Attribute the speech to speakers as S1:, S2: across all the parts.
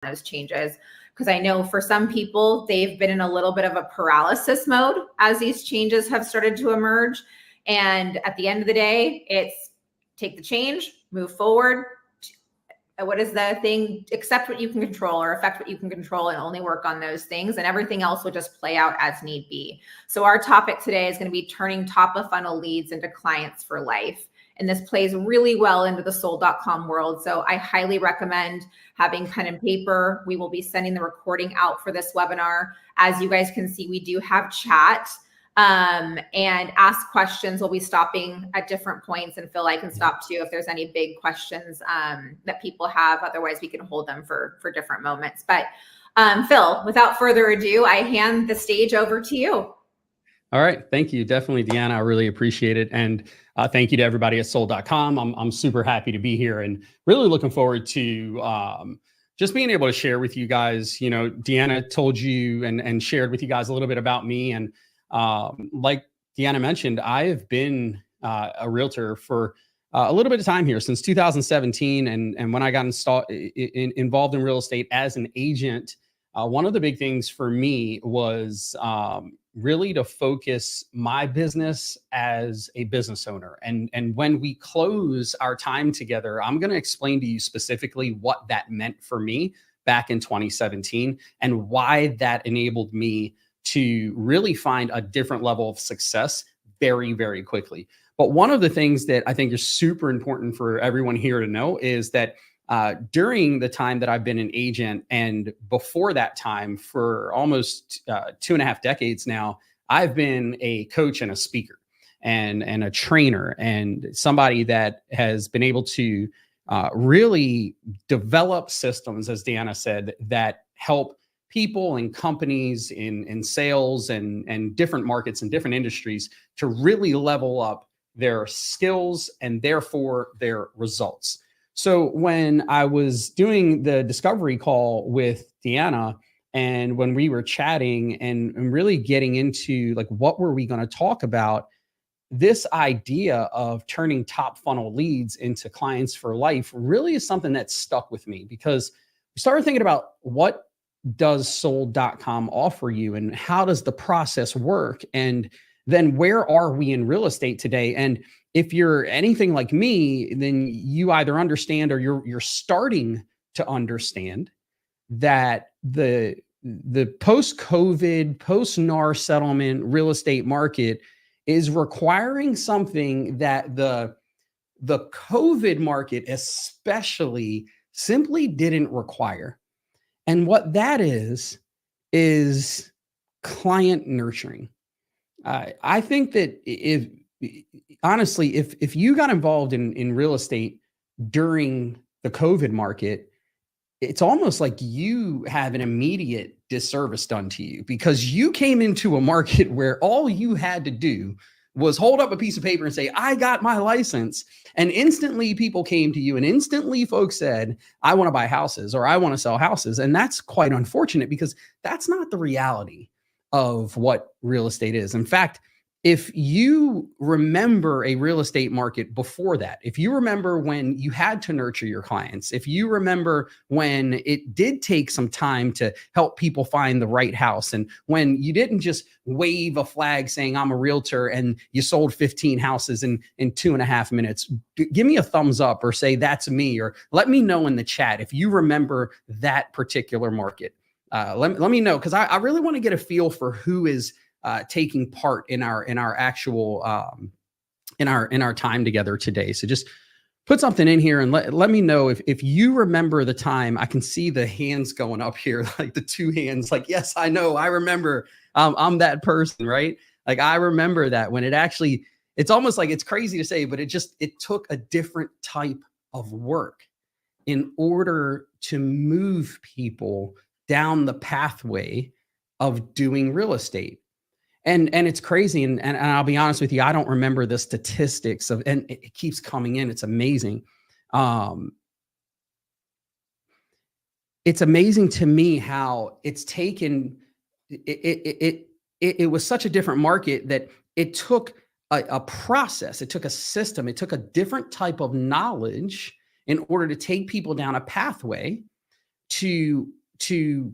S1: those changes, because I know for some people, they've been in a little bit of a paralysis mode as these changes have started to emerge. And at the end of the day, it's take the change, move forward. What is the thing? Accept what you can control, or affect what you can control, and only work on those things, and everything else will just play out as need be. So our topic today is going to be turning top of funnel leads into clients for life. And this plays really well into the sold.com world. So I highly recommend having pen and paper. We will be sending the recording out for this webinar. As you guys can see, we do have chat. And ask questions. We'll be stopping at different points, and Phil, I can stop too if there's any big questions that people have. Otherwise, we can hold them for different moments. But Phil, without further ado, I hand the stage over to you.
S2: All right. Thank you. Definitely, Deanna. I really appreciate it. And thank you to everybody at sold.com. I'm super happy to be here and really looking forward to just being able to share with you guys. You know, Deanna told you and shared with you guys a little bit about me. And like Deanna mentioned, I have been a realtor for a little bit of time here since 2017. And when I got involved in real estate as an agent, one of the big things for me was really to focus my business as a business owner. And when we close our time together, I'm going to explain to you specifically what that meant for me back in 2017 and why that enabled me to really find a different level of success very, very quickly. But one of the things that I think is super important for everyone here to know is that during the time that I've been an agent, and before that time, for almost 2.5 decades now, I've been a coach and a speaker and a trainer and somebody that has been able to really develop systems, as Deanna said, that help people and companies in sales and different markets and different industries to really level up their skills and therefore their results. So when I was doing the discovery call with Deanna, and when we were chatting and really getting into like, what were we going to talk about? This idea of turning top funnel leads into clients for life really is something that stuck with me, because we started thinking about what does sold.com offer you and how does the process work? And then where are we in real estate today? And if you're anything like me, then you either understand or you're starting to understand that the post-COVID, post-NAR settlement real estate market is requiring something that the COVID market especially simply didn't require. And what that is client nurturing. I think that if you got involved in real estate during the COVID market, it's almost like you have an immediate disservice done to you, because you came into a market where all you had to do was hold up a piece of paper and say, I got my license. And instantly people came to you, and instantly folks said, I want to buy houses or I want to sell houses. And that's quite unfortunate, because that's not the reality of what real estate is. In fact, if you remember a real estate market before that, if you remember when you had to nurture your clients, if you remember when it did take some time to help people find the right house, and when you didn't just wave a flag saying I'm a realtor and you sold 15 houses in 2.5 minutes, give me a thumbs up or say that's me, or let me know in the chat if you remember that particular market. Let me know, because I really want to get a feel for who is taking part in our actual in our time together today. So just put something in here and let me know if you remember the time. I can see the hands going up here, like the two hands, like, yes, I know, I remember. I'm that person, right? Like, I remember that when it's almost like, it's crazy to say, but it took a different type of work in order to move people down the pathway of doing real estate. And it's crazy. And I'll be honest with you, I don't remember the statistics and it keeps coming in. It's amazing. It's amazing to me how it's taken, it was such a different market that it took a process, it took a system, it took a different type of knowledge in order to take people down a pathway to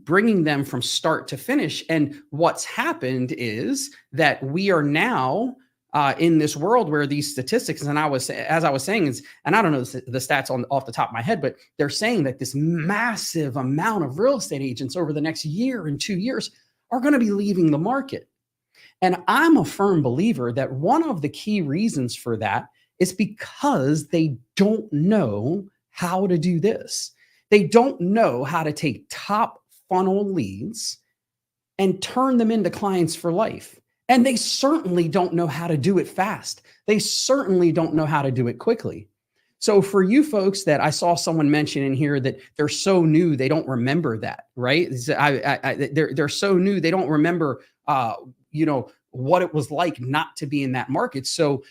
S2: bringing them from start to finish. And what's happened is that we are now in this world where these statistics, and as I was saying, and I don't know the stats off the top of my head, but they're saying that this massive amount of real estate agents over the next year and 2 years are going to be leaving the market. And I'm a firm believer that one of the key reasons for that is because they don't know how to do this. They don't know how to take top funnel leads and turn them into clients for life. And they certainly don't know how to do it fast. They certainly don't know how to do it quickly. So for you folks that I saw someone mention in here that they're so new, they don't remember that, right? They're so new, they don't remember, what it was like not to be in that market. So,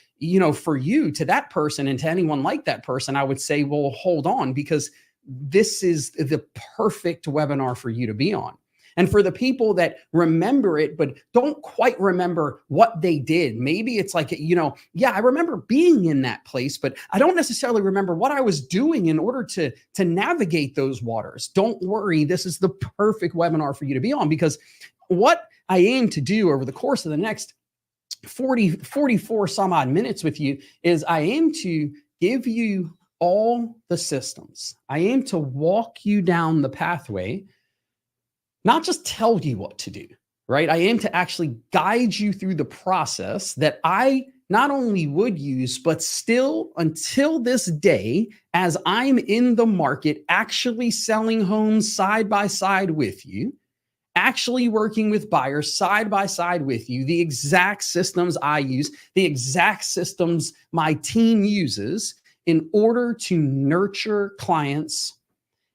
S2: for you, to that person and to anyone like that person, I would say, well, hold on, because this is the perfect webinar for you to be on. And for the people that remember it, but don't quite remember what they did, maybe it's like, I remember being in that place, but I don't necessarily remember what I was doing in order to navigate those waters. Don't worry. This is the perfect webinar for you to be on, because what I aim to do over the course of the next 44 some odd minutes with you is I aim to give you all the systems. I aim to walk you down the pathway, not just tell you what to do, right? I aim to actually guide you through the process that I not only would use, but still until this day, as I'm in the market, actually selling homes side by side with you, actually working with buyers side by side with you, the exact systems I use, the exact systems my team uses in order to nurture clients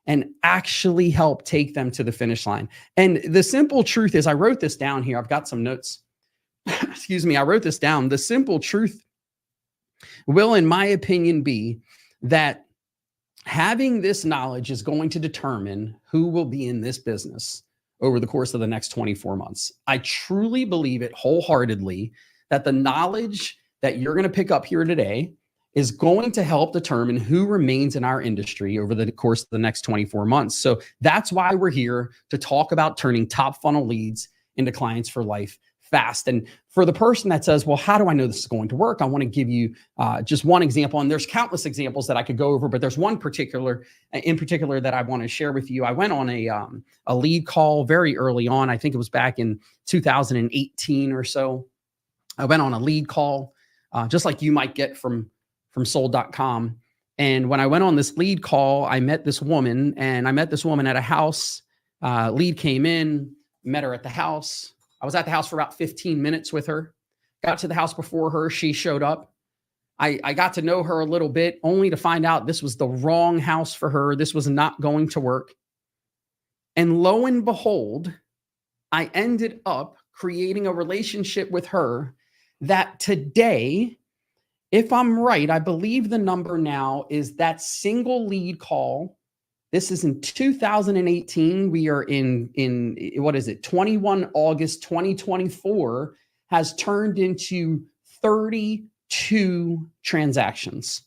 S2: and actually help take them to the finish line. And the simple truth is, I wrote this down here. I've got some notes. Excuse me. I wrote this down. The simple truth will, in my opinion, be that having this knowledge is going to determine who will be in this business over the course of the next 24 months. I truly believe it wholeheartedly that the knowledge that you're going to pick up here today is going to help determine who remains in our industry over the course of the next 24 months. So that's why we're here, to talk about turning top funnel leads into clients for life fast. And for the person that says, well, how do I know this is going to work? I want to give you just one example. And there's countless examples that I could go over, but there's one in particular that I want to share with you. I went on a lead call very early on. I think it was back in 2018 or so. I went on a lead call, just like you might get from sold.com. And when I went on this lead call, I met this woman at a house. Lead came in, met her at the house. I was at the house for about 15 minutes with her. Got to the house before her. She showed up. I got to know her a little bit, only to find out this was the wrong house for her. This was not going to work. And lo and behold, I ended up creating a relationship with her that today, if I'm right, I believe the number now is that single lead call. This is in 2018. We are in what is it? 21 August 2024 has turned into 32 transactions.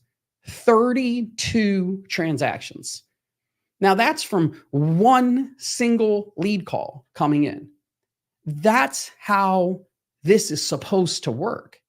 S2: 32 transactions. Now that's from one single lead call coming in. That's how this is supposed to work.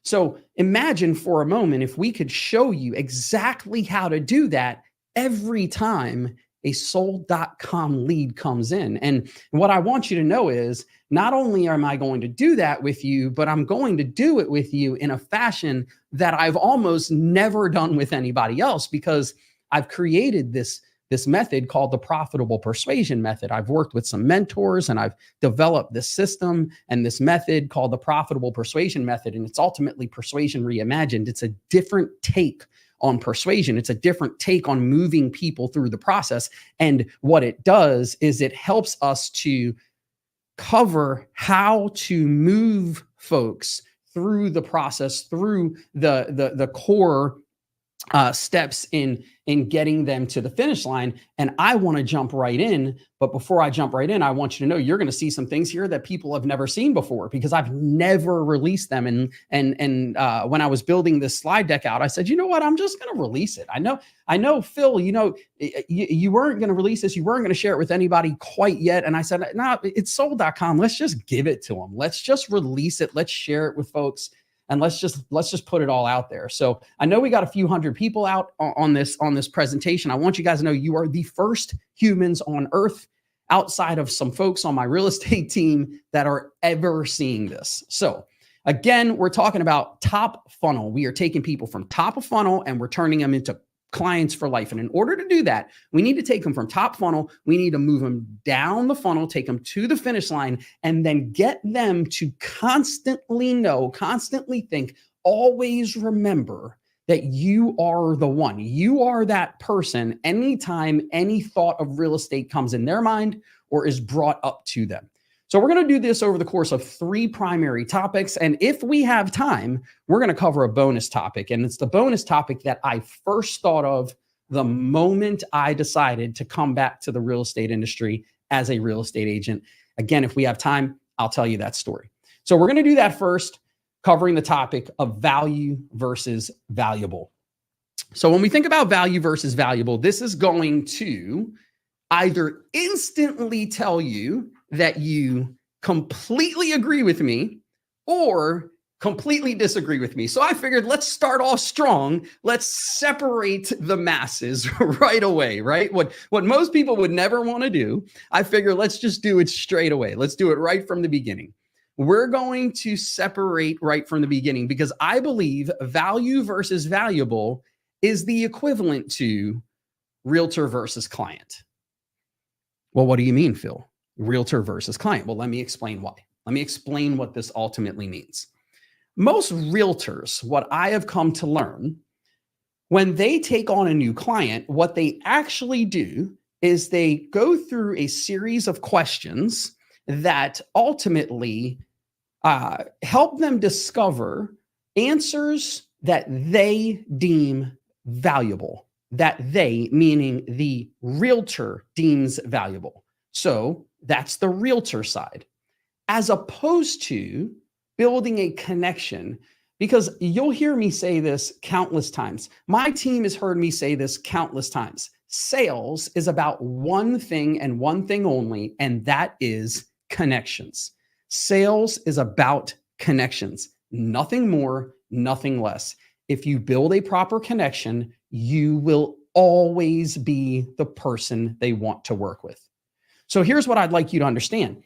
S2: So imagine for a moment if we could show you exactly how to do that every time a sold.com lead comes in. And what I want you to know is, not only am I going to do that with you, but I'm going to do it with you in a fashion that I've almost never done with anybody else, because I've created this method called the profitable persuasion method. I've worked with some mentors and I've developed this system and this method called the profitable persuasion method. And it's ultimately persuasion reimagined. It's a different take on persuasion. It's a different take on moving people through the process. And what it does is it helps us to cover how to move folks through the process, through the core steps in getting them to the finish line, and I want to jump right in. But before I jump right in, I want you to know you're going to see some things here that people have never seen before, because I've never released them. And when I was building this slide deck out, I said, you know what, I'm just going to release it. I know, Phil, you weren't going to release this, you weren't going to share it with anybody quite yet. And I said, no, it's sold.com. Let's just give it to them. Let's just release it. Let's share it with folks. And let's just put it all out there. So I know we got a few hundred people out on this presentation. I want you guys to know you are the first humans on earth, outside of some folks on my real estate team, that are ever seeing this. So again, we're talking about top funnel. We are taking people from top of funnel and we're turning them into clients for life. And in order to do that, we need to take them from top funnel. We need to move them down the funnel, take them to the finish line, and then get them to constantly know, constantly think, always remember that you are the one. You are that person anytime any thought of real estate comes in their mind or is brought up to them. So we're going to do this over the course of 3 primary topics. And if we have time, we're going to cover a bonus topic. And it's the bonus topic that I first thought of the moment I decided to come back to the real estate industry as a real estate agent. Again, if we have time, I'll tell you that story. So we're going to do that first, covering the topic of value versus valuable. So when we think about value versus valuable, this is going to either instantly tell you that you completely agree with me or completely disagree with me. So I figured, let's start off strong. Let's separate the masses right away, right? What most people would never want to do, I figure let's just do it straight away. Let's do it right from the beginning. We're going to separate right from the beginning because I believe value versus valuable is the equivalent to realtor versus client. Well, what do you mean, Phil? Realtor versus client. Well, let me explain why. Let me explain what this ultimately means. Most realtors, what I have come to learn, when they take on a new client, what they actually do is they go through a series of questions that ultimately help them discover answers that they deem valuable, that they, meaning the realtor, deems valuable. So that's the realtor side, as opposed to building a connection, because you'll hear me say this countless times. My team has heard me say this countless times. Sales is about one thing and one thing only, and that is connections. Sales is about connections, nothing more, nothing less. If you build a proper connection, you will always be the person they want to work with. So here's what I'd like you to understand.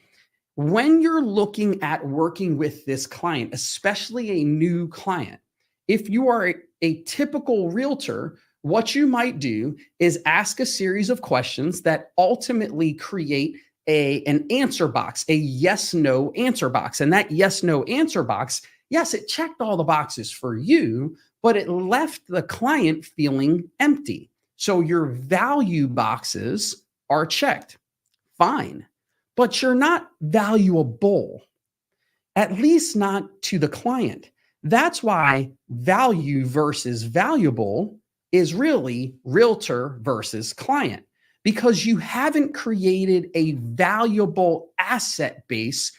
S2: When you're looking at working with this client, especially a new client, if you are a typical realtor, what you might do is ask a series of questions that ultimately create an answer box, a yes-no answer box. And that yes-no answer box, yes, it checked all the boxes for you, but it left the client feeling empty. So your value boxes are checked. Fine, but you're not valuable, at least not to the client. That's why value versus valuable is really realtor versus client, because you haven't created a valuable asset base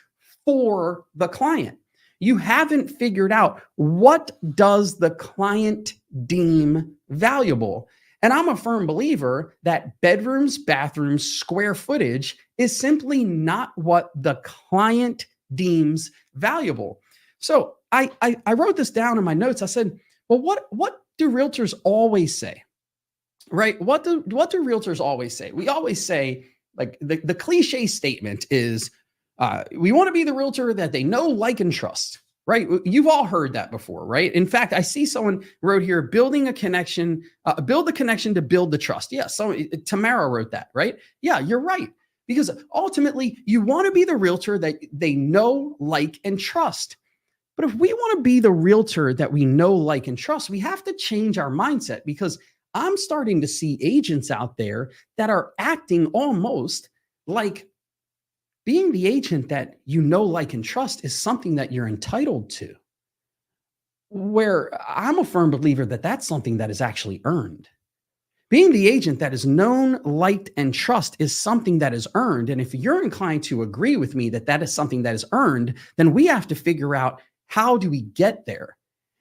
S2: for the client. You haven't figured out, what does the client deem valuable? And I'm a firm believer that bedrooms, bathrooms, square footage is simply not what the client deems valuable. So I wrote this down in my notes. I said, well, what do realtors always say? Right? What do realtors always say? We always say, like, the cliche statement is, we want to be the realtor that they know, like, and trust. Right? You've all heard that before, right? In fact, I see someone wrote here, building a connection, build the connection to build the trust. Yeah, so Tamara wrote that, right? Yeah, you're right. Because ultimately, you want to be the realtor that they know, like, and trust. But if we want to be the realtor that we know, like, and trust, we have to change our mindset, because I'm starting to see agents out there that are acting almost like being the agent that you know, like, and trust is something that you're entitled to. where I'm a firm believer that that's something that is actually earned. Being the agent that is known, liked, and trust is something that is earned. And if you're inclined to agree with me that that is something that is earned, then we have to figure out, how do we get there?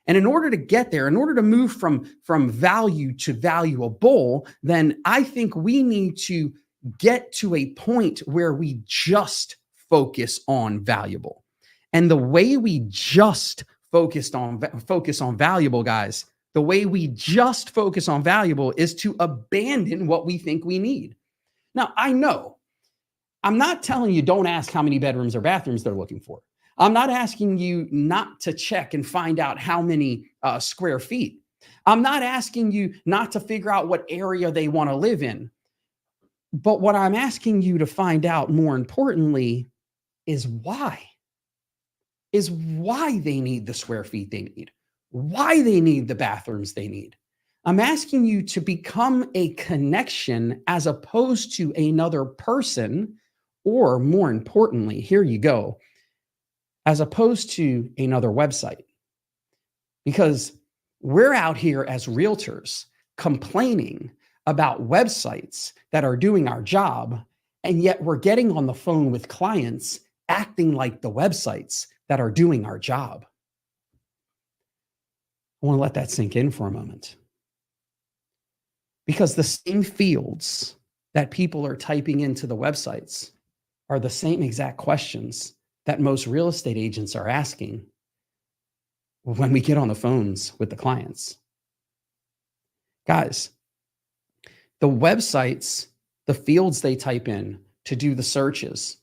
S2: And in order to get there, in order to move from value to valuable, then I think we need to get to a point where we just focus on valuable. And the way we just focus on valuable, guys, the way we just focus on valuable is to abandon what we think we need. Now, I know I'm not telling you don't ask how many bedrooms or bathrooms they're looking for. I'm not asking you not to check and find out how many square feet. I'm not asking you not to figure out what area they want to live in. But what I'm asking you to find out, more importantly, is why they need the square feet they need, why they need the bathrooms they need. I'm asking you to become a connection as opposed to another person, or more importantly, here you go, as opposed to another website. Because we're out here as realtors complaining about websites that are doing our job, and yet we're getting on the phone with clients acting like the websites that are doing our job. I want to let that sink in for a moment. Because the same fields that people are typing into the websites are the same exact questions that most real estate agents are asking when we get on the phones with the clients. Guys, the websites, the fields they type in to do the searches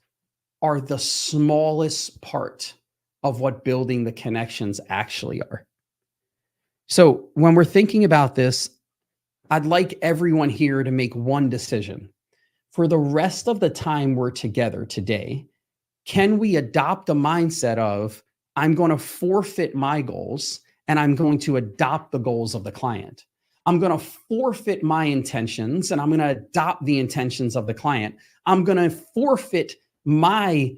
S2: are the smallest part of what building the connections actually are. So when we're thinking about this, I'd like everyone here to make one decision. For the rest of the time we're together today, can we adopt a mindset of, I'm going to forfeit my goals and I'm going to adopt the goals of the client? I'm going to forfeit my intentions and I'm going to adopt the intentions of the client. I'm going to forfeit my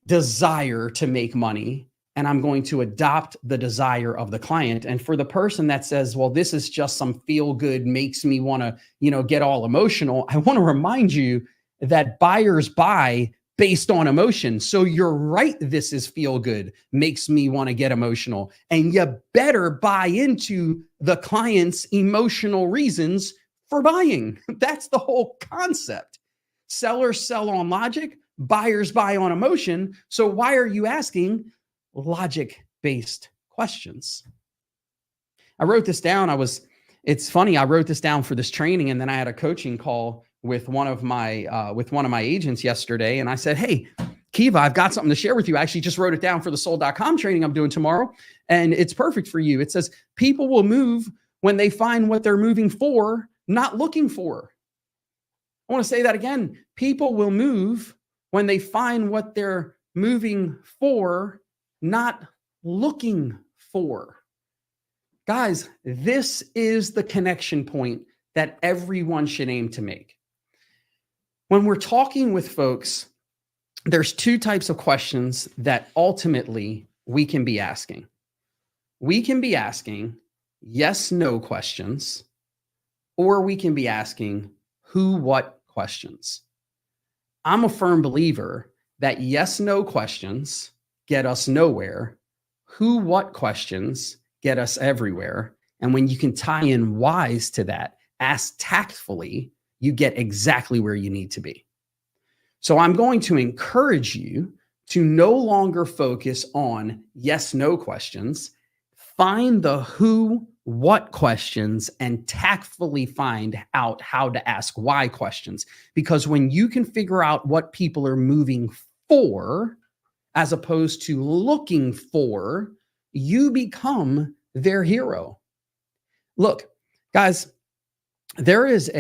S2: desire to make money and I'm going to adopt the desire of the client. And for the person that says, well, this is just some feel good, makes me want to, get all emotional, I want to remind you that buyers buy based on emotion. So you're right, this is feel good, makes me want to get emotional. And you better buy into the client's emotional reasons for buying. That's the whole concept. Sellers sell on logic, buyers buy on emotion. So why are you asking logic-based questions? I wrote this down. It's funny. I wrote this down for this training, and then I had a coaching call with one of my agents yesterday. And I said, hey, Kiva, I've got something to share with you. I actually just wrote it down for the sold.com training I'm doing tomorrow. And it's perfect for you. It says, people will move when they find what they're moving for, not looking for. I want to say that again. People will move when they find what they're moving for, not looking for. Guys, this is the connection point that everyone should aim to make. When we're talking with folks, there's two types of questions that ultimately we can be asking. We can be asking yes, no questions, or we can be asking who, what questions. I'm a firm believer that yes, no questions get us nowhere. Who, what questions get us everywhere. And when you can tie in whys to that, ask tactfully, you get exactly where you need to be. So I'm going to encourage you to no longer focus on yes, no questions. Find the who, what questions and tactfully find out how to ask why questions. Because when you can figure out what people are moving for, as opposed to looking for, you become their hero. Look, guys, there is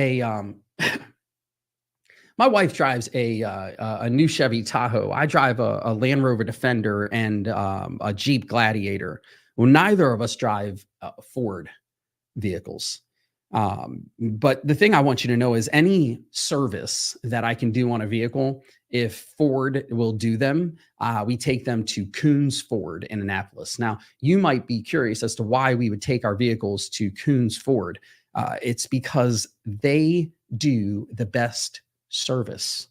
S2: my wife drives a new Chevy Tahoe. I drive a Land Rover Defender and a Jeep Gladiator. Well, neither of us drive Ford vehicles. But the thing I want you to know is any service that I can do on a vehicle, if Ford will do them, we take them to Coons Ford in Annapolis. Now, you might be curious as to why we would take our vehicles to Coons Ford. It's because they do the best service.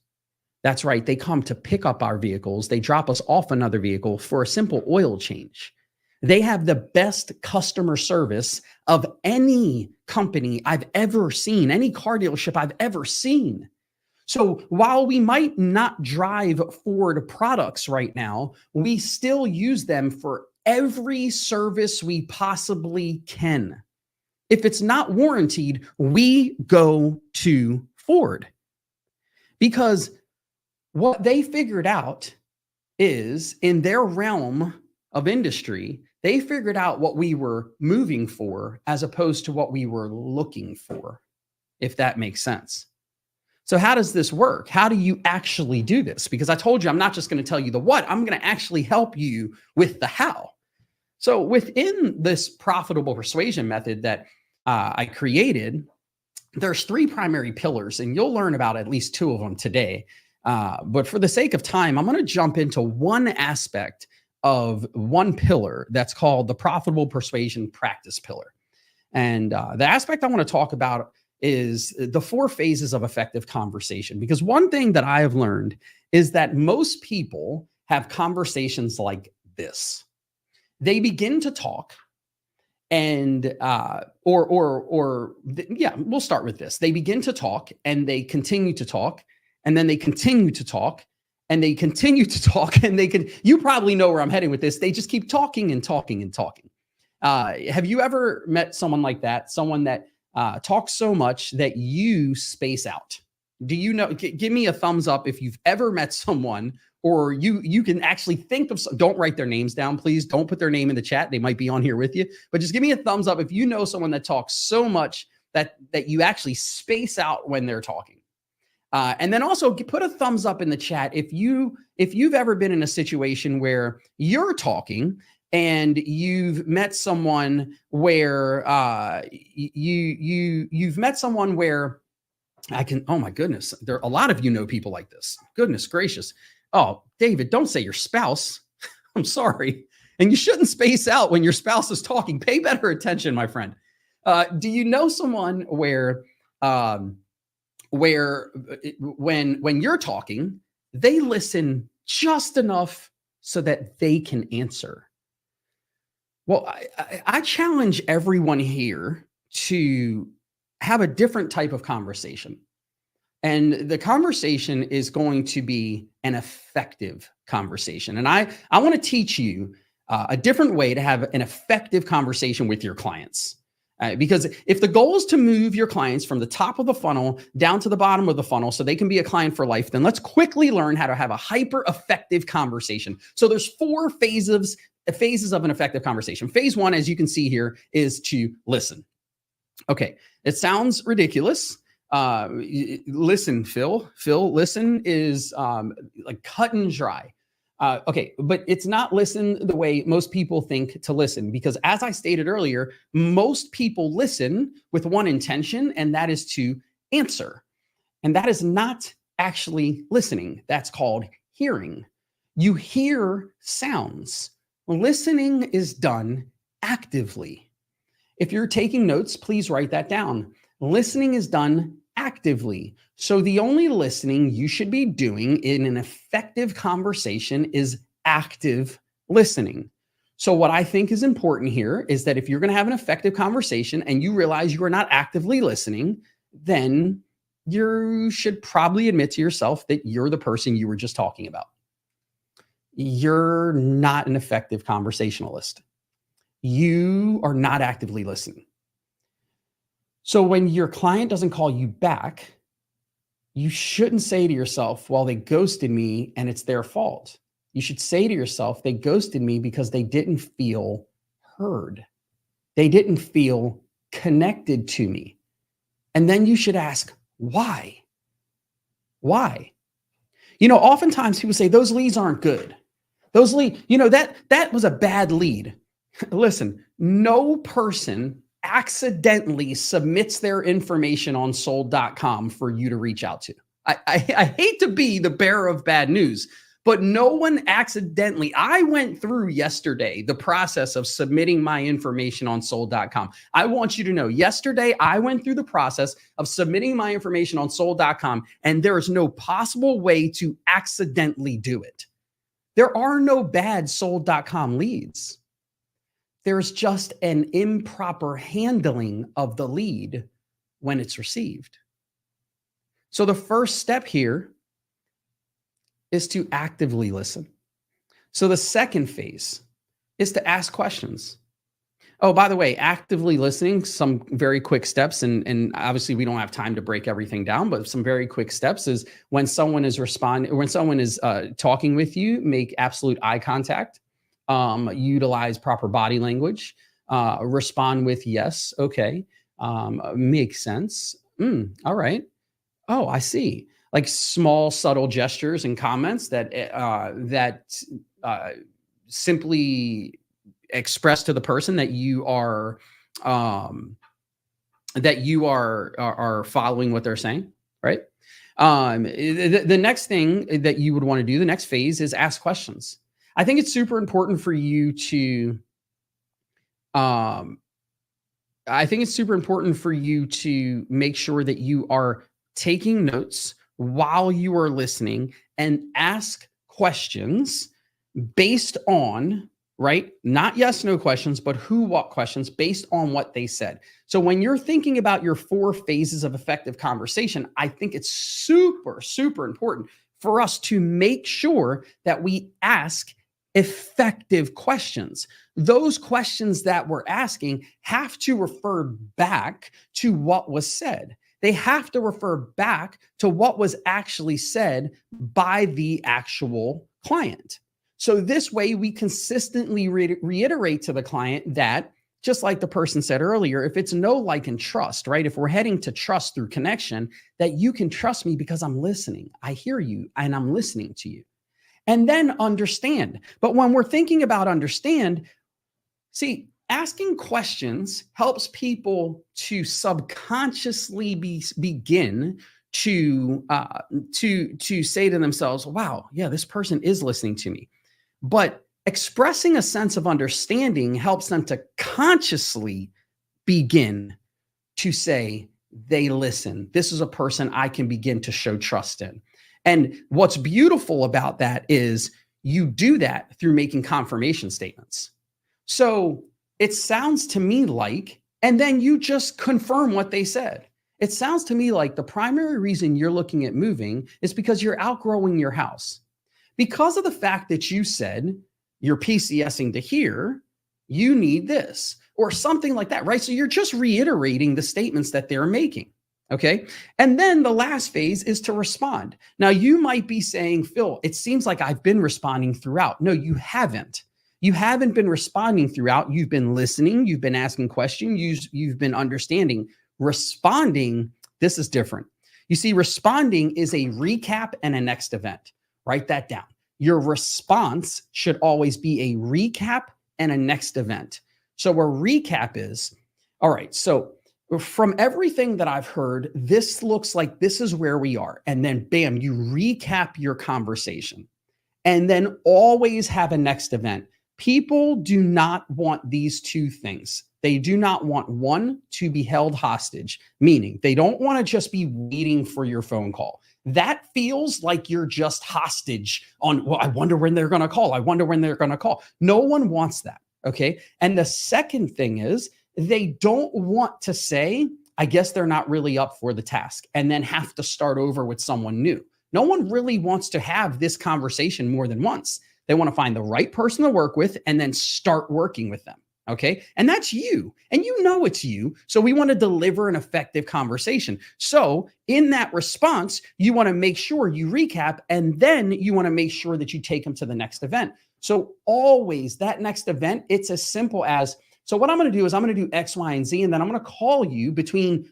S2: That's right. They come to pick up our vehicles. They drop us off another vehicle for a simple oil change. They have the best customer service of any company I've ever seen, any car dealership I've ever seen. So while we might not drive Ford products right now, we still use them for every service we possibly can. If it's not warranted, we go to Ford, because what they figured out is, in their realm of industry, they figured out what we were moving for as opposed to what we were looking for, if that makes sense. So how does this work? How do you actually do this? Because I told you, I'm not just going to tell you the what, I'm going to actually help you with the how. So within this profitable persuasion method that I created, there's 3 primary pillars, and you'll learn about at least 2 of them today. But for the sake of time, I'm going to jump into one aspect of one pillar that's called the profitable persuasion practice pillar. And the aspect I want to talk about is the 4 phases of effective conversation. Because one thing that I have learned is that most people have conversations like this. They begin to talk and we'll start with this. They begin to talk and they continue to talk, and then they continue to talk and they continue to talk, and you probably know where I'm heading with this. They just keep talking and talking and talking. Have you ever met someone like that? Someone that talks so much that you space out? Do you know? Give me a thumbs up if you've ever met someone, or you can actually think of. Don't write their names down, please. Don't put their name in the chat. They might be on here with you, but just give me a thumbs up if you know someone that talks so much that you actually space out when they're talking. And then also put a thumbs up in the chat if you've ever been in a situation where you're talking and you've met someone where you've met someone where oh my goodness, a lot of you know people like this. Goodness gracious. Oh, David, don't say your spouse. I'm sorry. And you shouldn't space out when your spouse is talking. Pay better attention, my friend. Do you know someone where when you're talking, they listen just enough so that they can answer? Well, I challenge everyone here to have a different type of conversation. And the conversation is going to be an effective conversation. And I want to teach you a different way to have an effective conversation with your clients. Because if the goal is to move your clients from the top of the funnel down to the bottom of the funnel so they can be a client for life, then let's quickly learn how to have a hyper effective conversation. So there's 4 phases of an effective conversation. Phase 1, as you can see here, is to listen. Okay, it sounds ridiculous. Listen, Phil, listen is like cut and dry. Okay, but it's not listen the way most people think to listen, because as I stated earlier, most people listen with one intention, and that is to answer. And that is not actually listening. That's called hearing. You hear sounds. Listening is done actively. If you're taking notes, please write that down. Listening is done actively. So the only listening you should be doing in an effective conversation is active listening. So what I think is important here is that if you're going to have an effective conversation and you realize you are not actively listening, then you should probably admit to yourself that you're the person you were just talking about. You're not an effective conversationalist. You are not actively listening. So when your client doesn't call you back, you shouldn't say to yourself, well, they ghosted me and it's their fault. You should say to yourself, they ghosted me because they didn't feel heard. They didn't feel connected to me. And then you should ask, why? Why? Oftentimes people say those leads aren't good. Those leads, that was a bad lead. Listen, no person accidentally submits their information on sold.com for you to reach out to. I hate to be the bearer of bad news, but no one accidentally. I went through yesterday the process of submitting my information on sold.com. I want you to know, yesterday I went through the process of submitting my information on sold.com, and there is no possible way to accidentally do it. There are no bad sold.com leads. There's just an improper handling of the lead when it's received. So the first step here is to actively listen. So the second phase is to ask questions. Oh, by the way, actively listening, some very quick steps, and obviously we don't have time to break everything down, but some very quick steps is when someone is talking with you, make absolute eye contact, utilize proper body language, respond with yes, okay, makes sense, all right, oh, I see. Like small, subtle gestures and comments that simply express to the person that you are following what they're saying, right? The next thing that you would want to do, the next phase, is ask questions. I think it's super important for you to make sure that you are taking notes while you are listening and ask questions based on, right? Not yes, no questions, but who, what questions based on what they said. So when you're thinking about your 4 phases of effective conversation, I think it's super, super important for us to make sure that we ask effective questions. Those questions that we're asking have to refer back to what was said. They have to refer back to what was actually said by the actual client. So this way we consistently reiterate to the client that, just like the person said earlier, if it's know, like, and trust, right? If we're heading to trust through connection, that you can trust me because I'm listening. I hear you and I'm listening to you. And then understand. But when we're thinking about understand, see, asking questions helps people to subconsciously begin to say to themselves, wow, yeah, this person is listening to me. But expressing a sense of understanding helps them to consciously begin to say, they listen. This is a person I can begin to show trust in. And what's beautiful about that is you do that through making confirmation statements. So it sounds to me like, and then you just confirm what they said. It sounds to me like the primary reason you're looking at moving is because you're outgrowing your house. Because of the fact that you said you're PCSing to here, you need this, or something like that, right? So you're just reiterating the statements that they're making. Okay. And then the last phase is to respond. Now you might be saying, Phil, it seems like I've been responding throughout. No, you haven't. You haven't been responding throughout. You've been listening. You've been asking questions. You've been understanding. Responding, this is different. You see, responding is a recap and a next event. Write that down. Your response should always be a recap and a next event. So a recap is, all right, so from everything that I've heard, this looks like this is where we are. And then bam, you recap your conversation. And then always have a next event. People do not want these two things. They do not want, one, to be held hostage, meaning they don't want to just be waiting for your phone call. That feels like you're just hostage on, well, I wonder when they're going to call. I wonder when they're going to call. No one wants that. Okay. And the second thing is they don't want to say, I guess they're not really up for the task, and then have to start over with someone new. No one really wants to have this conversation more than once. They want to find the right person to work with and then start working with them. Okay. And that's you. And you know it's you. So we want to deliver an effective conversation. So in that response, you want to make sure you recap, and then you want to make sure that you take them to the next event. So always that next event, it's as simple as, so what I'm going to do is I'm going to do X, Y, and Z, and then I'm going to call you between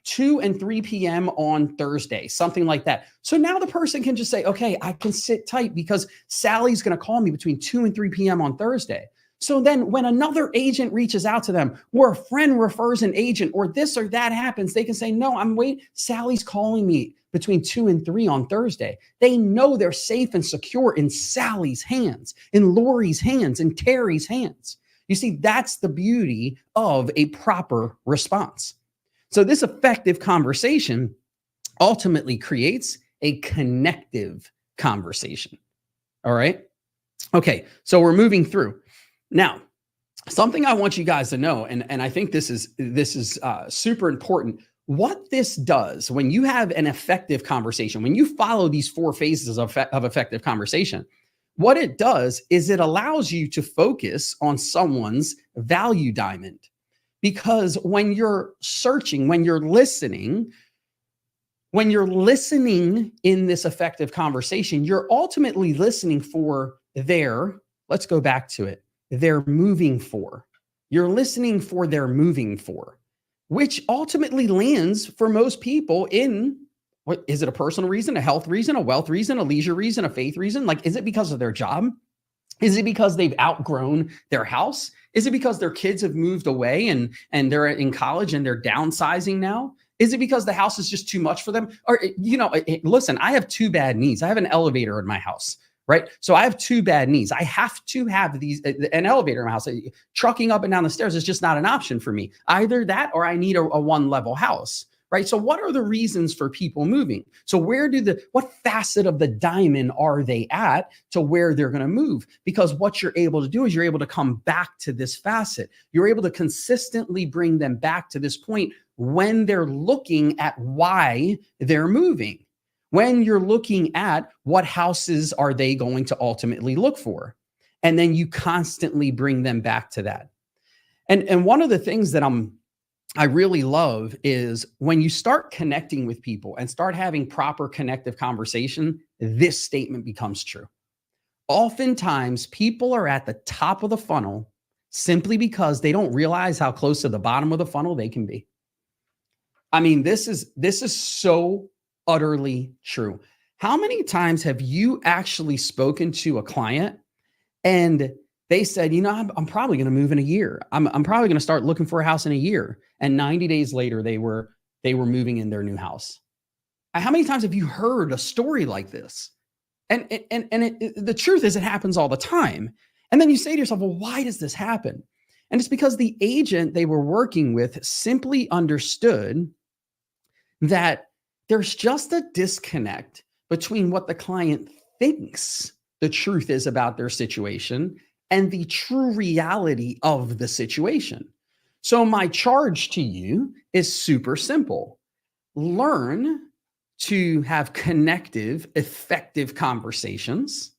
S2: 2 and 3 p.m. on Thursday, something like that. So now the person can just say, okay, I can sit tight because Sally's going to call me between 2 and 3 p.m. on Thursday. So then when another agent reaches out to them, or a friend refers an agent, or this or that happens, they can say, no, I'm waiting. Sally's calling me between 2 and 3 on Thursday. They know they're safe and secure in Sally's hands, in Lori's hands, in Terry's hands. You see, that's the beauty of a proper response. So this effective conversation ultimately creates a connective conversation. All right. Okay. So we're moving through. Now, something I want you guys to know, and I think this is super important. What this does when you have an effective conversation, when you follow these 4 phases of effective conversation, what it does is it allows you to focus on someone's value diamond. Because when you're searching, when you're listening in this effective conversation, you're ultimately listening for let's go back to it, they're moving for. You're listening for their moving for, which ultimately lands for most people in, what is it, a personal reason, a health reason, a wealth reason, a leisure reason, a faith reason? Like, is it because of their job? Is it because they've outgrown their house? Is it because their kids have moved away and they're in college and they're downsizing now? Is it because the house is just too much for them? Or, listen, I have 2 bad knees. I have an elevator in my house, right? So I have 2 bad knees. I have to have an elevator in my house. Trucking up and down the stairs is just not an option for me. Either that or I need a 1-level house, right? So what are the reasons for people moving? So what facet of the diamond are they at to where they're going to move? Because what you're able to do is you're able to come back to this facet. You're able to consistently bring them back to this point when they're looking at why they're moving. When you're looking at what houses are they going to ultimately look for. And then you constantly bring them back to that. And one of the things that I really love is when you start connecting with people and start having proper connective conversation, this statement becomes true. Oftentimes, people are at the top of the funnel simply because they don't realize how close to the bottom of the funnel they can be. I mean, this is so utterly true. How many times have you actually spoken to a client and they said, I'm probably going to move in a year. I'm probably going to start looking for a house in a year. And 90 days later, they were moving in their new house. How many times have you heard a story like this? And the truth is, it happens all the time. And then you say to yourself, well, why does this happen? And it's because the agent they were working with simply understood that there's just a disconnect between what the client thinks the truth is about their situation and the true reality of the situation. So my charge to you is super simple. Learn to have connective, effective conversations,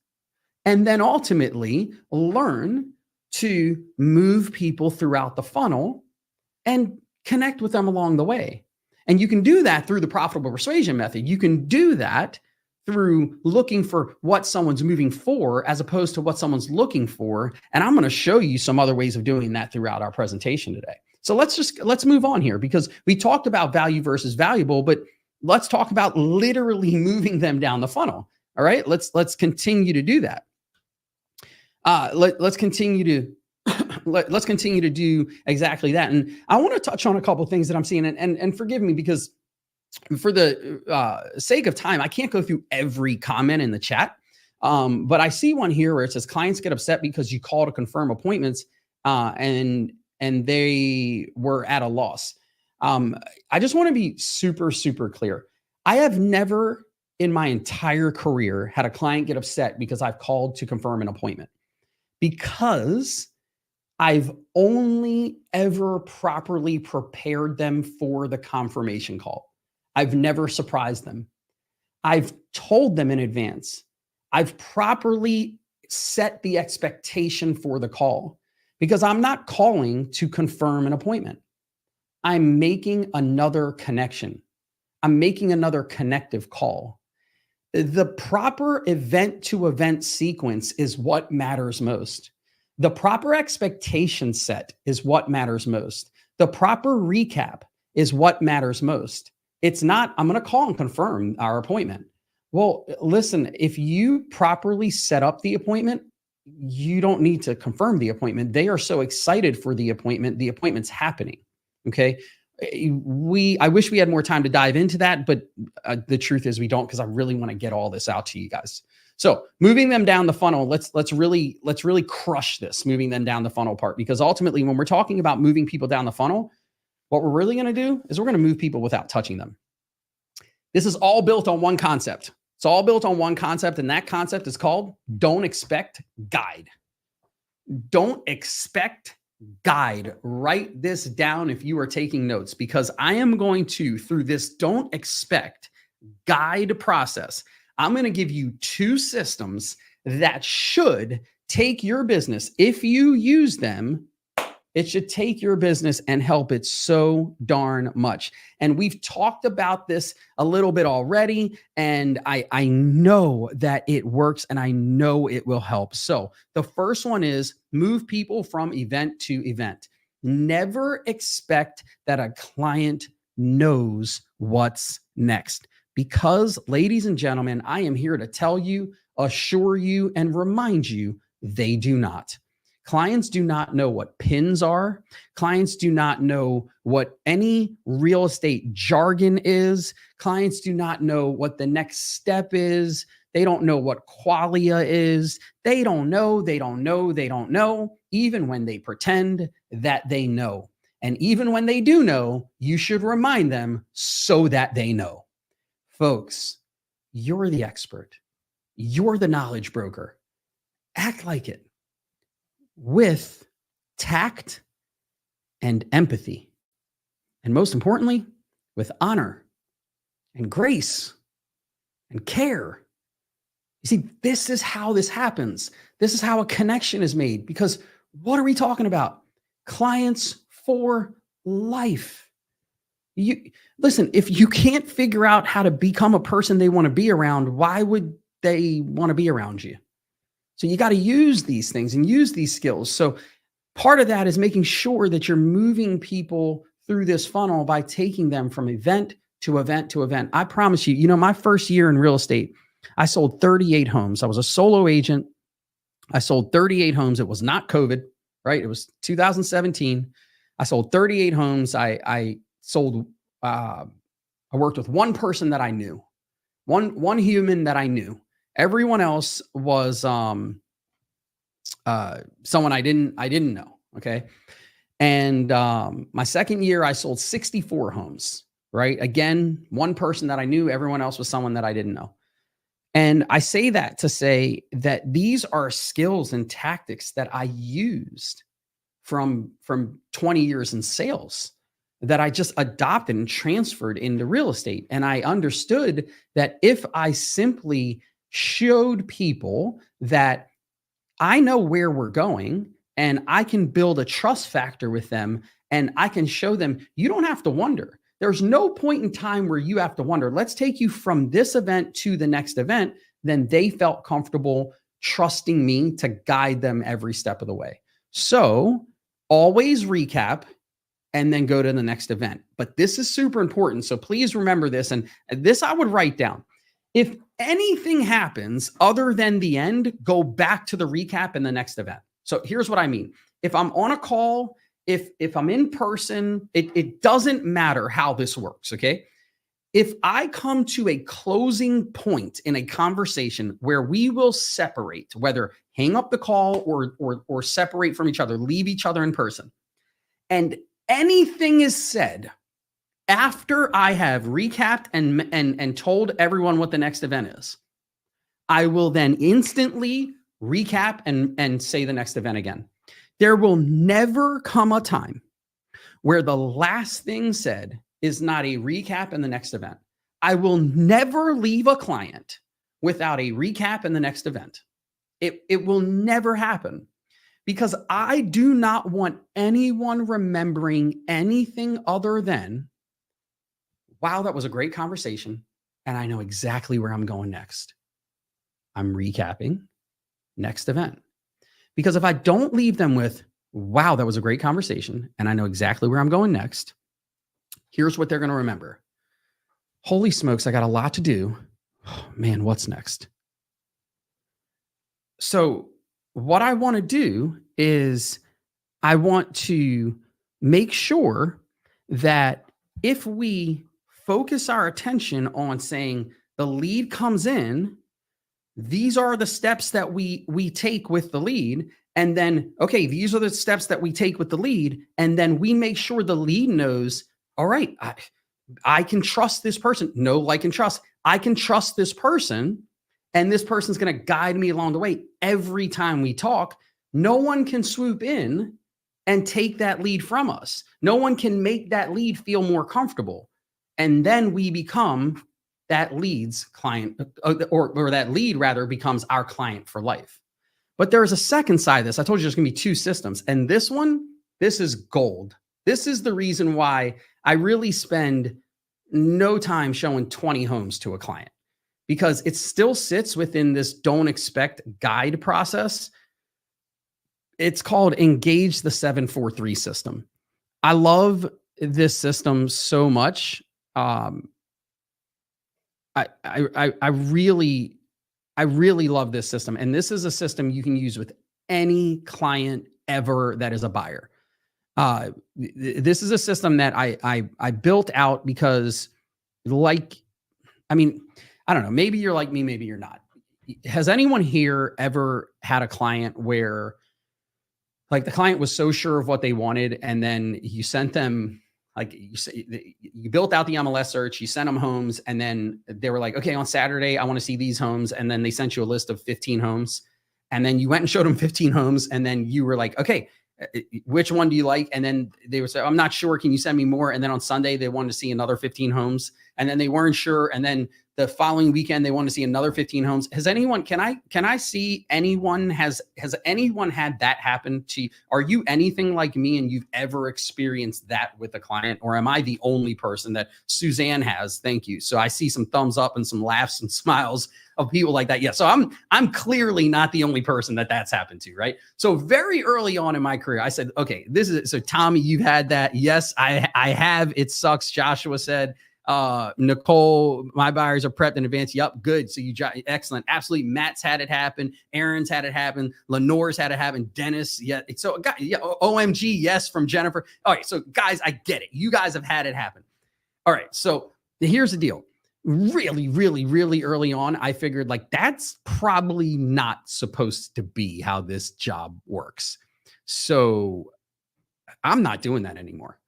S2: and then ultimately learn to move people throughout the funnel and connect with them along the way. And you can do that through the profitable persuasion method. You can do that through looking for what someone's moving for as opposed to what someone's looking for. And I'm going to show you some other ways of doing that throughout our presentation today. So let's move on here, because we talked about value versus valuable, but let's talk about literally moving them down the funnel. All right, let's continue to do that. Let's continue to do exactly that. And I want to touch on a couple of things that I'm seeing, and forgive me, because for the sake of time, I can't go through every comment in the chat. But I see one here where it says clients get upset because you call to confirm appointments and they were at a loss. I just want to be super, super clear. I have never in my entire career had a client get upset because I've called to confirm an appointment, because I've only ever properly prepared them for the confirmation call. I've never surprised them. I've told them in advance. I've properly set the expectation for the call, because I'm not calling to confirm an appointment. I'm making another connection. I'm making another connective call. The proper event to event sequence is what matters most. The proper expectation set is what matters most. The proper recap is what matters most. It's not, I'm going to call and confirm our appointment. Well, listen, if you properly set up the appointment, you don't need to confirm the appointment. They are so excited for the appointment. The appointment's happening. Okay. I wish we had more time to dive into that, but the truth is we don't, because I really want to get all this out to you guys. So moving them down the funnel, let's really crush this moving them down the funnel part, because ultimately when we're talking about moving people down the funnel, what we're really going to do is we're going to move people without touching them. This is all built on one concept. It's all built on one concept, and that concept is called don't expect, guide. Don't expect, guide. Write this down if you are taking notes, because I am going to, through this don't expect, guide process, I'm going to give you 2 systems that should take your business. If you use them, it should take your business and help it so darn much. And we've talked about this a little bit already, and I know that it works and I know it will help. So the first one is move people from event to event. Never expect that a client knows what's next, because, ladies and gentlemen, I am here to tell you, assure you, and remind you, they do not. Clients do not know what pins are. Clients do not know what any real estate jargon is. Clients do not know what the next step is. They don't know what qualia is. They don't know, even when they pretend that they know. And even when they do know, you should remind them so that they know. Folks, you're the expert. You're the knowledge broker. Act like it, with tact and empathy. And most importantly, with honor and grace and care. You see, this is how this happens. This is how a connection is made. Because what are we talking about? Clients for life. Listen, if you can't figure out how to become a person they want to be around, why would they want to be around you? So you got to use these things and use these skills. So part of that is making sure that you're moving people through this funnel by taking them from event to event to event. I promise you, my first year in real estate, I sold 38 homes. I was a solo agent. I sold 38 homes. It was not COVID, right? It was 2017. I sold 38 homes. I worked with one person that I knew, one human that I knew. Everyone else was someone I didn't know. Okay. And my second year, I sold 64 homes, right? Again, one person that I knew, everyone else was someone that I didn't know. And I say that to say that these are skills and tactics that I used from 20 years in sales that I just adopted and transferred into real estate. And I understood that if I simply showed people that I know where we're going and I can build a trust factor with them, and I can show them, you don't have to wonder. There's no point in time where you have to wonder. Let's take you from this event to the next event. Then they felt comfortable trusting me to guide them every step of the way. So always recap and then go to the next event. But this is super important. So please remember this. And this I would write down. If anything happens other than the end, go back to the recap and the next event. So here's what I mean. If I'm on a call, if I'm in person, it doesn't matter how this works, okay? If I come to a closing point in a conversation where we will separate, whether hang up the call or separate from each other, leave each other in person, and anything is said after I have recapped and told everyone what the next event is, I will then instantly recap and say the next event again. There will never come a time where the last thing said is not a recap and the next event. I will never leave a client without a recap and the next event. It will never happen, because I do not want anyone remembering anything other than, wow, that was a great conversation, and I know exactly where I'm going next. I'm recapping, next event. Because if I don't leave them with, wow, that was a great conversation, and I know exactly where I'm going next, here's what they're going to remember. Holy smokes, I got a lot to do. Oh, man, what's next? So what I want to do is I want to make sure that if we focus our attention on saying the lead comes in, these are the steps that we take with the lead. And then, okay, these are the steps that we take with the lead. And then we make sure the lead knows, all right, I can trust this person. No, like and trust. I can trust this person. And this person's going to guide me along the way. Every time we talk, no one can swoop in and take that lead from us. No one can make that lead feel more comfortable. And then we become that lead's client, or that lead rather becomes our client for life. But there is a second side of this. I told you there's going to be two systems. And this one, this is gold. This is the reason why I really spend no time showing 20 homes to a client, because it still sits within this don't expect guide process. It's called Engage the 743 system. I love this system so much. I really love this system. And this is a system you can use with any client ever that is a buyer. This is a system that I built out because, I don't know, maybe you're like me, maybe you're not. Has anyone here ever had a client where like the client was so sure of what they wanted, and then you sent them, like you built out the MLS search, you sent them homes, and then they were like, okay, on Saturday, I want to see these homes. And then they sent you a list of 15 homes, and then you went and showed them 15 homes. And then you were like, okay, which one do you like? And then they would say, I'm not sure. Can you send me more? And then on Sunday, they wanted to see another 15 homes, and then they weren't sure. And then the following weekend, they wanted to see another 15 homes. Has anyone, can I see anyone, has anyone had that happen to you? Are you anything like me and you've ever experienced that with a client? Or am I the only person that Suzanne has? Thank you. So I see some thumbs up and some laughs and smiles of people like that. Yeah. So I'm clearly not the only person that's happened to, right? So very early on in my career, I said, okay, so Tommy, you've had that. Yes, I have. It sucks. Joshua said, Nicole, my buyers are prepped in advance. Yep. Good. So excellent. Absolutely. Matt's had it happen. Aaron's had it happen. Lenore's had it happen. Dennis. Yeah. So yeah. OMG. Yes. From Jennifer. All right. So guys, I get it. You guys have had it happen. All right. So here's the deal. Really, really, really early on, I figured like that's probably not supposed to be how this job works. So I'm not doing that anymore.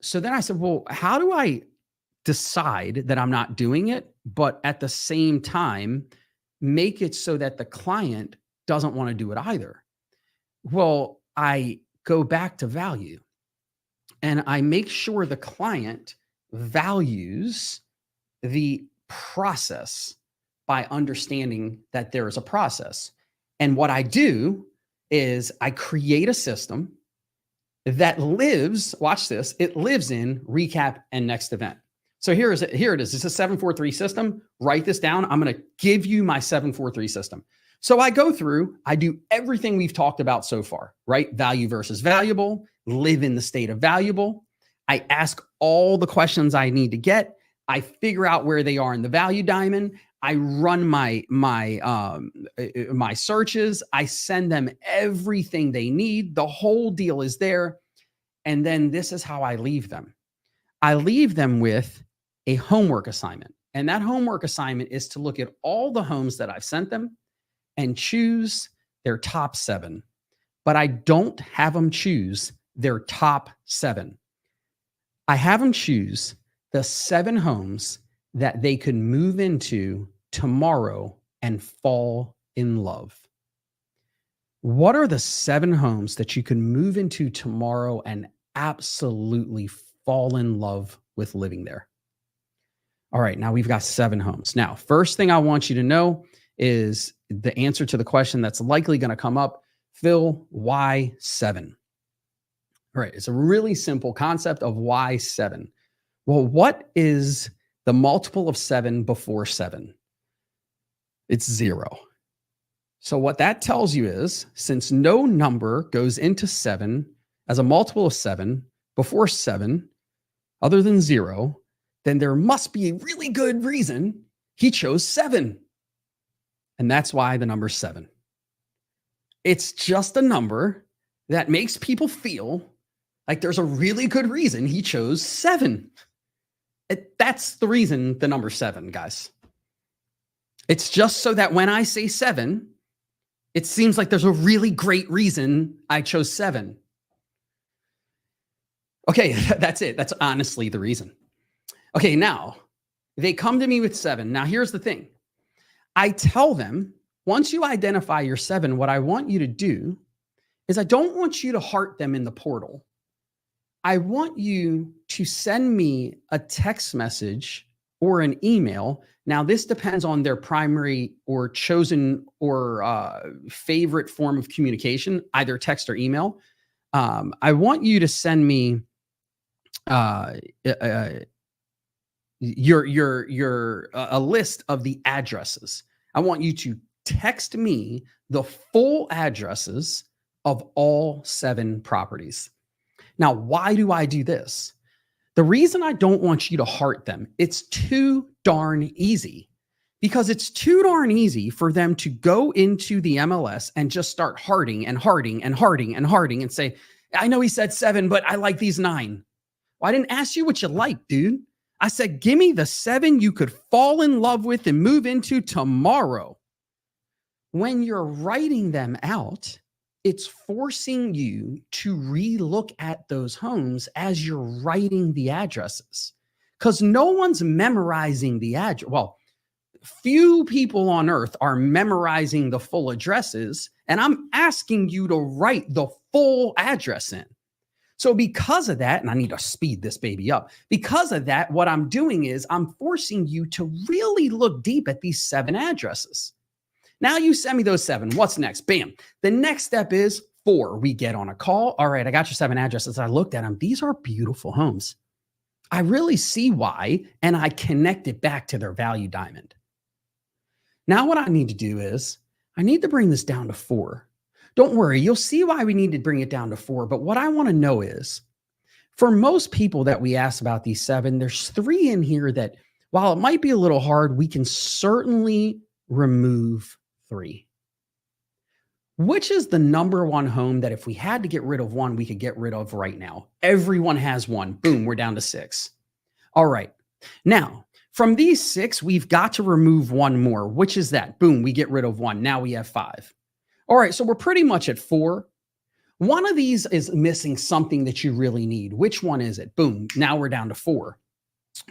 S2: So then I said, well, how do I decide that I'm not doing it, but at the same time, make it so that the client doesn't want to do it either? Well, I go back to value, and I make sure the client values the process by understanding that there is a process. And what I do is I create a system that lives, watch this, it lives in recap and next event. So here it is. It's a 743 system. Write this down. I'm going to give you my 743 system. So I go through, I do everything we've talked about so far, right? Value versus valuable, live in the state of valuable. I ask all the questions I need to get. I figure out where they are in the value diamond. I run my searches. I send them everything they need. The whole deal is there. And then this is how I leave them. I leave them with a homework assignment. And that homework assignment is to look at all the homes that I've sent them and choose their top 7. But I don't have them choose their top 7. I have them choose the 7 homes that they could move into tomorrow and fall in love. What are the 7 homes that you can move into tomorrow and absolutely fall in love with living there? All right, now we've got 7 homes. Now, first thing I want you to know is the answer to the question that's likely going to come up. Phil, why 7? All right, it's a really simple concept of why 7. Well, what is the multiple of 7 before 7? It's 0. So what that tells you is, since no number goes into 7 as a multiple of 7 before 7, other than 0, then there must be a really good reason he chose 7. And that's why the number 7. It's just a number that makes people feel like there's a really good reason he chose 7. That's the reason the number 7, guys. It's just so that when I say 7, it seems like there's a really great reason I chose 7. Okay, that's it. That's honestly the reason. Okay, now they come to me with 7. Now, here's the thing. I tell them, once you identify your 7, what I want you to do is I don't want you to heart them in the portal. I want you to send me a text message or an email. Now, this depends on their primary or chosen or favorite form of communication, either text or email. I want you to send me a list of the addresses. I want you to text me the full addresses of all 7 properties. Now, why do I do this? The reason I don't want you to heart them, it's too darn easy, because it's too darn easy for them to go into the MLS and just start hearting and hearting and hearting and hearting and say, I know he said 7, but I like these 9. Well, I didn't ask you what you like, dude. I said, give me the 7 you could fall in love with and move into tomorrow. When you're writing them out, it's forcing you to re-look at those homes as you're writing the addresses, because no one's memorizing the address. Well, few people on earth are memorizing the full addresses, and I'm asking you to write the full address in. So because of that, and I need to speed this baby up, because of that, what I'm doing is I'm forcing you to really look deep at these 7 addresses. Now you send me those 7. What's next? Bam. The next step is 4. We get on a call. All right, I got your 7 addresses. I looked at them. These are beautiful homes. I really see why, and I connect it back to their value diamond. Now what I need to do is I need to bring this down to 4. Don't worry, you'll see why we need to bring it down to 4. But what I want to know is, for most people that we ask about these 7, there's 3 in here that, while it might be a little hard, we can certainly remove 3. Which is the number 1 home that if we had to get rid of one, we could get rid of right now? Everyone has one. Boom, we're down to 6. All right. Now, from these 6, we've got to remove 1 more. Which is that? Boom, we get rid of 1. Now we have 5. All right, so we're pretty much at 4. One of these is missing something that you really need. Which one is it? Boom, now we're down to 4.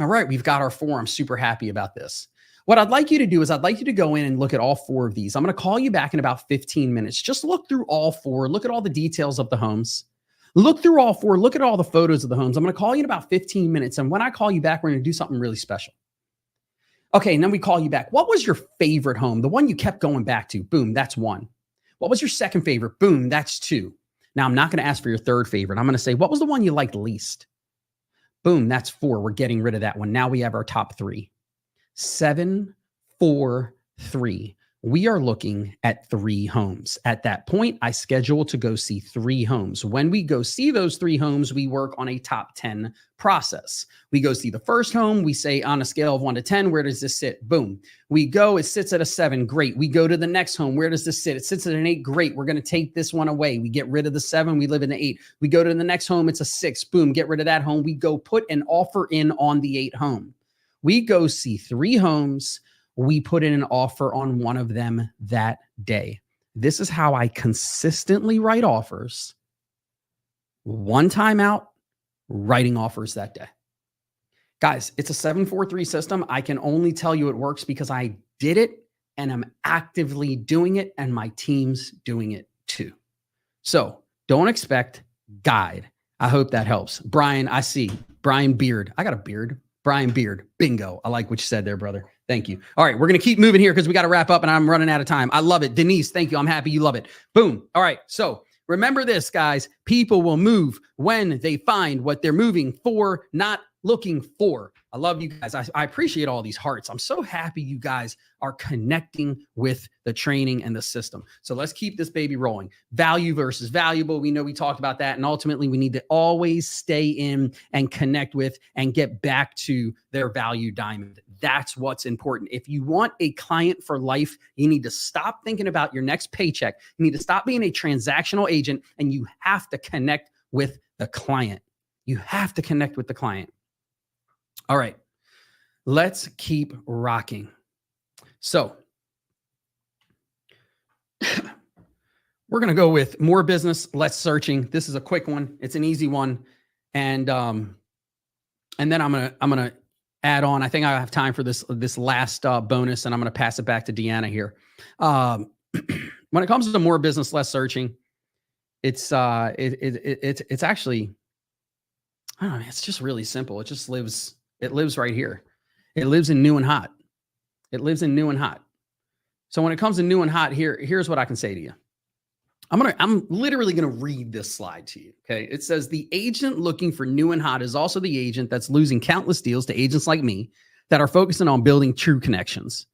S2: All right, we've got our 4. I'm super happy about this. What I'd like you to do is I'd like you to go in and look at all 4 of these. I'm going to call you back in about 15 minutes. Just look through all 4. Look at all the details of the homes. Look through all 4. Look at all the photos of the homes. I'm going to call you in about 15 minutes. And when I call you back, we're going to do something really special. Okay, and then we call you back. What was your favorite home? The one you kept going back to? Boom, that's 1. What was your second favorite? Boom, that's 2. Now, I'm not going to ask for your third favorite. I'm going to say, what was the one you liked least? Boom, that's 4. We're getting rid of that one. Now we have our top 3. 7, 4, 3. We are looking at 3 homes. At that point, I schedule to go see 3 homes. When we go see those 3 homes, we work on a top 10 process. We go see the first home. We say on a scale of 1 to 10, where does this sit? Boom. We go, it sits at a 7. Great. We go to the next home. Where does this sit? It sits at an 8. Great. We're going to take this one away. We get rid of the 7. We live in the 8. We go to the next home. It's a 6. Boom. Get rid of that home. We go put an offer in on the 8 home. We go see 3 homes. We put in an offer on one of them that day. This is how I consistently write offers. One time out, writing offers that day. Guys, it's a 7-4-3 system. I can only tell you it works because I did it and I'm actively doing it, and my team's doing it too. So don't expect guide. I hope that helps. Brian, I see. Brian Beard. I got a beard. Brian Beard. Bingo. I like what you said there, brother. Thank you. All right, we're going to keep moving here because we got to wrap up and I'm running out of time. I love it. Denise, thank you. I'm happy you love it. Boom. All right, so remember this, guys. People will move when they find what they're moving for, not looking for. I love you guys. I appreciate all these hearts. I'm so happy you guys are connecting with the training and the system. So let's keep this baby rolling. Value versus valuable. We know we talked about that. And ultimately, we need to always stay in and connect with and get back to their value diamond. That's what's important. If you want a client for life, you need to stop thinking about your next paycheck. You need to stop being a transactional agent, and you have to connect with the client. You have to connect with the client. All right, let's keep rocking. So we're going to go with more business, less searching. This is a quick one. It's an easy one. And then I'm going to add on. I think I have time for this last bonus, and I'm going to pass it back to Deanna here. When it comes to more business, less searching, it's actually, I don't know, it's just really simple. It lives right here. It lives in new and hot. It lives in new and hot. So when it comes to new and hot, here's what I can say to you. I'm literally going to read this slide to you. Okay. It says the agent looking for new and hot is also the agent that's losing countless deals to agents like me that are focusing on building true connections.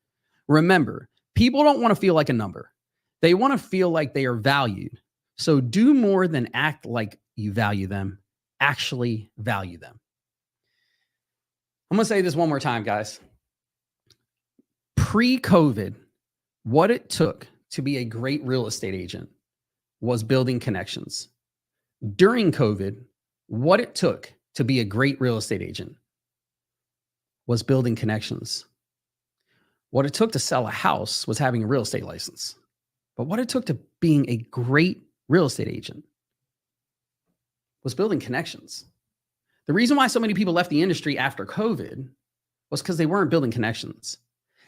S2: Remember, people don't want to feel like a number. They want to feel like they are valued. So do more than act like you value them. Actually value them. I'm going to say this one more time, guys. Pre-COVID, what it took to be a great real estate agent was building connections. During COVID, what it took to be a great real estate agent was building connections. What it took to sell a house was having a real estate license. But what it took to being a great real estate agent was building connections. The reason why so many people left the industry after COVID was because they weren't building connections.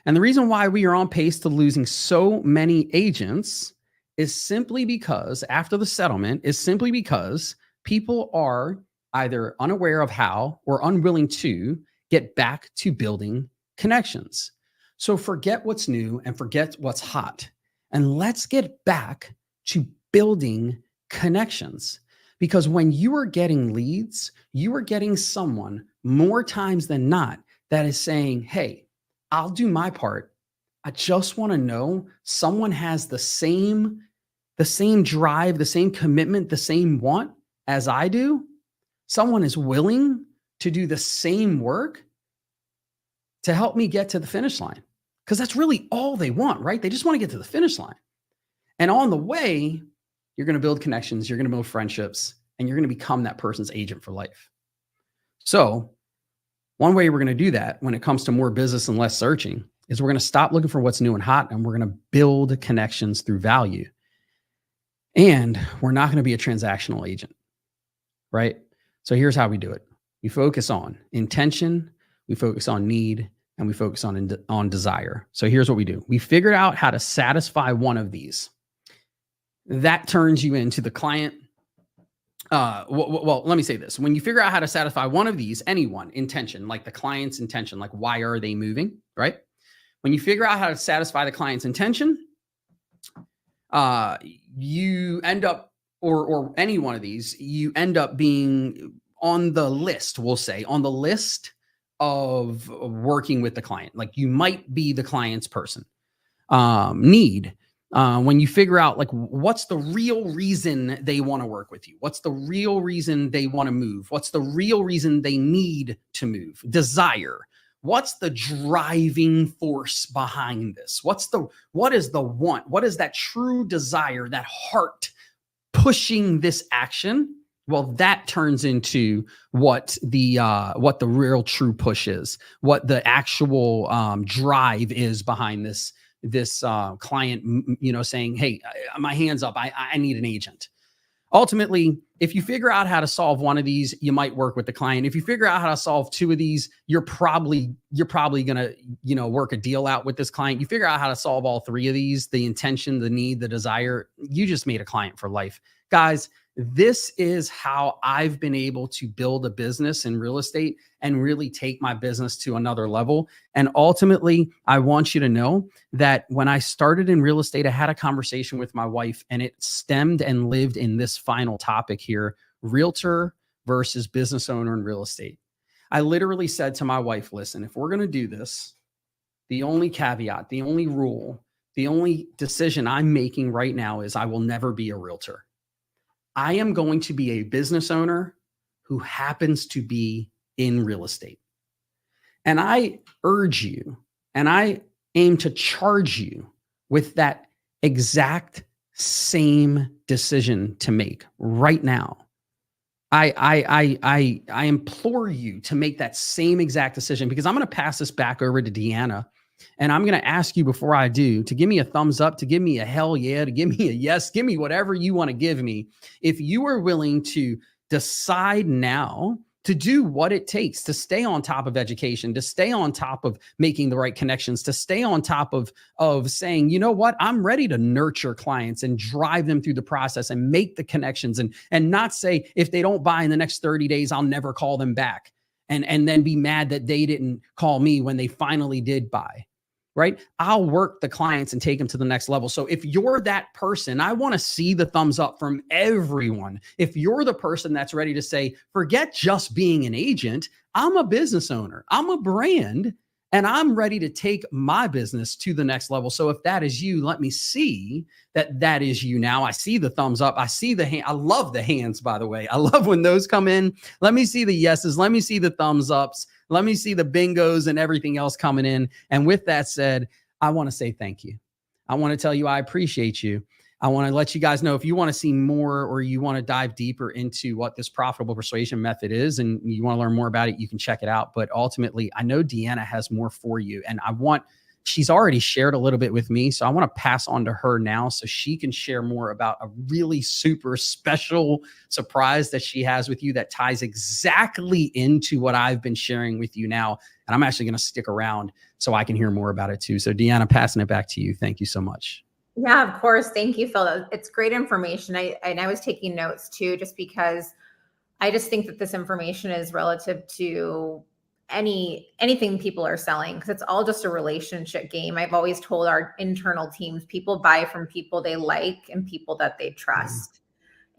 S2: And the reason why we are on pace to losing so many agents is simply because after the settlement is simply because people are either unaware of how or unwilling to get back to building connections. So forget what's new and forget what's hot. And let's get back to building connections. Because when you are getting leads, you are getting someone more times than not that is saying, hey, I'll do my part. I just want to know someone has the same drive, the same commitment, the same want as I do. Someone is willing to do the same work to help me get to the finish line. Because that's really all they want, right? They just want to get to the finish line. And on the way, you're going to build connections, you're going to build friendships, and you're going to become that person's agent for life. So one way we're going to do that when it comes to more business and less searching is we're going to stop looking for what's new and hot, and we're going to build connections through value. And we're not going to be a transactional agent, right? So here's how we do it. We focus on intention, we focus on need, and we focus on desire. So here's what we do. We figured out how to satisfy one of these. That turns you into the client. Well, let me say this. When you figure out how to satisfy one of these, anyone, intention, like the client's intention, like why are they moving, right? When you figure out how to satisfy the client's intention, you end up, or any one of these, you end up being on the list, we'll say, on the list of working with the client. Like you might be the client's person. Need. When you figure out like what's the real reason they want to work with you, what's the real reason they want to move, what's the real reason they need to move, desire, what's the driving force behind this, what is the want, what is that true desire, that heart pushing this action? Well, that turns into what the real true push is, what the actual drive is behind this client, saying, hey, my hand's up. I need an agent. Ultimately, if you figure out how to solve one of these, you might work with the client. If you figure out how to solve two of these, you're probably going to, work a deal out with this client. You figure out how to solve all three of these, the intention, the need, the desire, you just made a client for life. Guys, this is how I've been able to build a business in real estate and really take my business to another level. And ultimately, I want you to know that when I started in real estate, I had a conversation with my wife, and it stemmed and lived in this final topic here: realtor versus business owner in real estate. I literally said to my wife, listen, if we're going to do this, the only caveat, the only rule, the only decision I'm making right now is I will never be a realtor. I am going to be a business owner who happens to be in real estate. And I urge you, and I aim to charge you with that exact same decision to make right now. I implore you to make that same exact decision, because I'm going to pass this back over to Deanna, and I'm going to ask you before I do to give me a thumbs up, to give me a hell yeah, to give me a yes, give me whatever you want to give me. If you are willing to decide now to do what it takes to stay on top of education, to stay on top of making the right connections, to stay on top of saying, you know what, I'm ready to nurture clients and drive them through the process and make the connections, and not say, if they don't buy in the next 30 days, I'll never call them back. And then be mad that they didn't call me when they finally did buy. Right? I'll work the clients and take them to the next level. So if you're that person, I want to see the thumbs up from everyone. If you're the person that's ready to say, forget just being an agent, I'm a business owner, I'm a brand, and I'm ready to take my business to the next level. So if that is you, let me see that that is you now. I see the thumbs up. I see the hand. I love the hands, by the way. I love when those come in. Let me see the yeses. Let me see the thumbs ups. Let me see the bingos and everything else coming in. And with that said, I want to say thank you. I want to tell you I appreciate you. I want to let you guys know, if you want to see more, or you want to dive deeper into what this profitable persuasion method is, and you want to learn more about it, you can check it out. But ultimately, I know Deanna has more for you. And she's already shared a little bit with me, so I want to pass on to her now so she can share more about a really super special surprise that she has with you that ties exactly into what I've been sharing with you now. And I'm actually going to stick around so I can hear more about it too. So Deanna, passing it back to you. Thank you so much.
S1: Yeah, of course. Thank you, Phil. It's great information. I was taking notes too, just because I just think that this information is relative to anything people are selling, because it's all just a relationship game. I've always told our internal teams, people buy from people they like and people that they trust.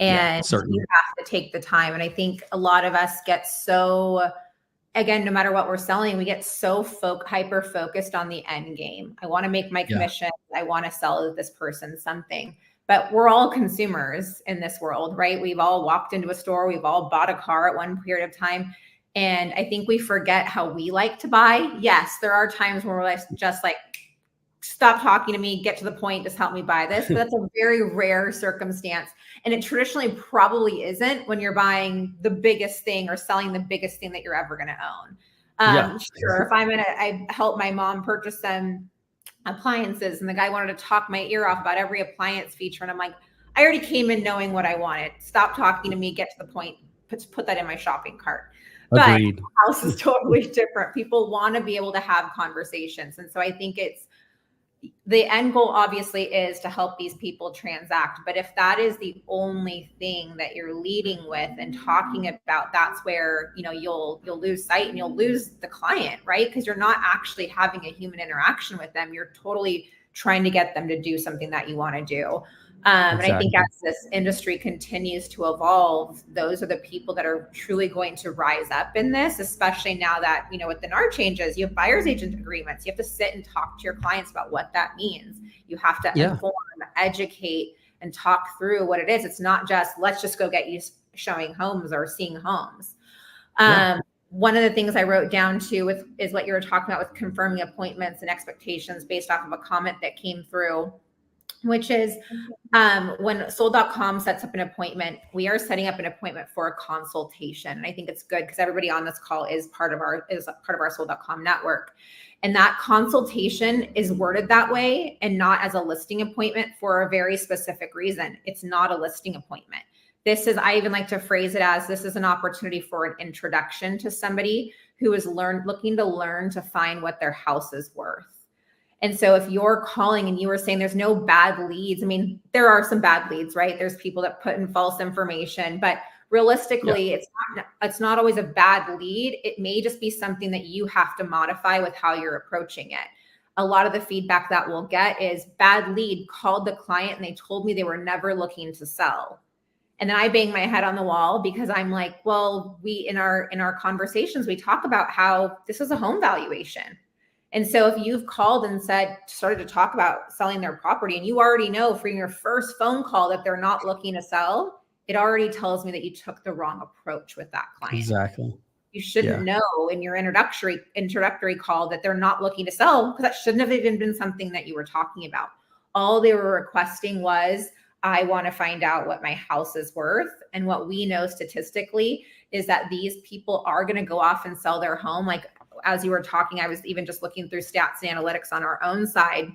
S2: Yeah,
S1: And
S2: certainly.
S1: you have to take the time. And I think a lot of us get so, again, no matter what we're selling, we get so hyper focused on the end game. I want to make my commission. I want to sell this person something. But we're all consumers in this world, right? We've all walked into a store. We've all bought a car at one period of time. And I think we forget how we like to buy. Yes, there are times where we're just like, stop talking to me, get to the point, just help me buy this. But that's a very rare circumstance. And it traditionally probably isn't when you're buying the biggest thing or selling the biggest thing that you're ever going to own. Sure, if I help my mom purchase some appliances and the guy wanted to talk my ear off about every appliance feature, and I'm like, I already came in knowing what I wanted. Stop talking to me, get to the point, put that in my shopping cart.
S2: Agreed.
S1: But house is totally different. People want to be able to have conversations. And so I think the end goal obviously is to help these people transact. But if that is the only thing that you're leading with and talking about, that's where, you'll lose sight and you'll lose the client, right? Because you're not actually having a human interaction with them. You're totally trying to get them to do something that you want to do. And I think as this industry continues to evolve, those are the people that are truly going to rise up in this, especially now that, with the NAR changes, you have buyer's agent agreements. You have to sit and talk to your clients about what that means. You have to inform, educate, and talk through what it is. It's not just, let's just go get you showing homes or seeing homes. One of the things I wrote down too is what you were talking about with confirming appointments and expectations based off of a comment that came through, which is when sold.com sets up an appointment, we are setting up an appointment for a consultation. And I think it's good because everybody on this call is part of our sold.com network. And that consultation is worded that way and not as a listing appointment for a very specific reason. It's not a listing appointment. I even like to phrase it as, this is an opportunity for an introduction to somebody who is looking to learn to find what their house is worth. And so if you're calling and you were saying there's no bad leads, I mean, there are some bad leads, right? There's people that put in false information, but realistically, it's not always a bad lead. It may just be something that you have to modify with how you're approaching it. A lot of the feedback that we'll get is, bad lead, called the client and they told me they were never looking to sell. And then I bang my head on the wall because I'm like, well, we in our conversations, we talk about how this is a home valuation. And so if you've called and started to talk about selling their property, and you already know from your first phone call that they're not looking to sell, it already tells me that you took the wrong approach with that client.
S2: Exactly.
S1: You shouldn't know in your introductory call that they're not looking to sell, because that shouldn't have even been something that you were talking about. All they were requesting was, I want to find out what my house is worth. And what we know statistically is that these people are going to go off and sell their home. Like, as you were talking, I was even just looking through stats and analytics on our own side,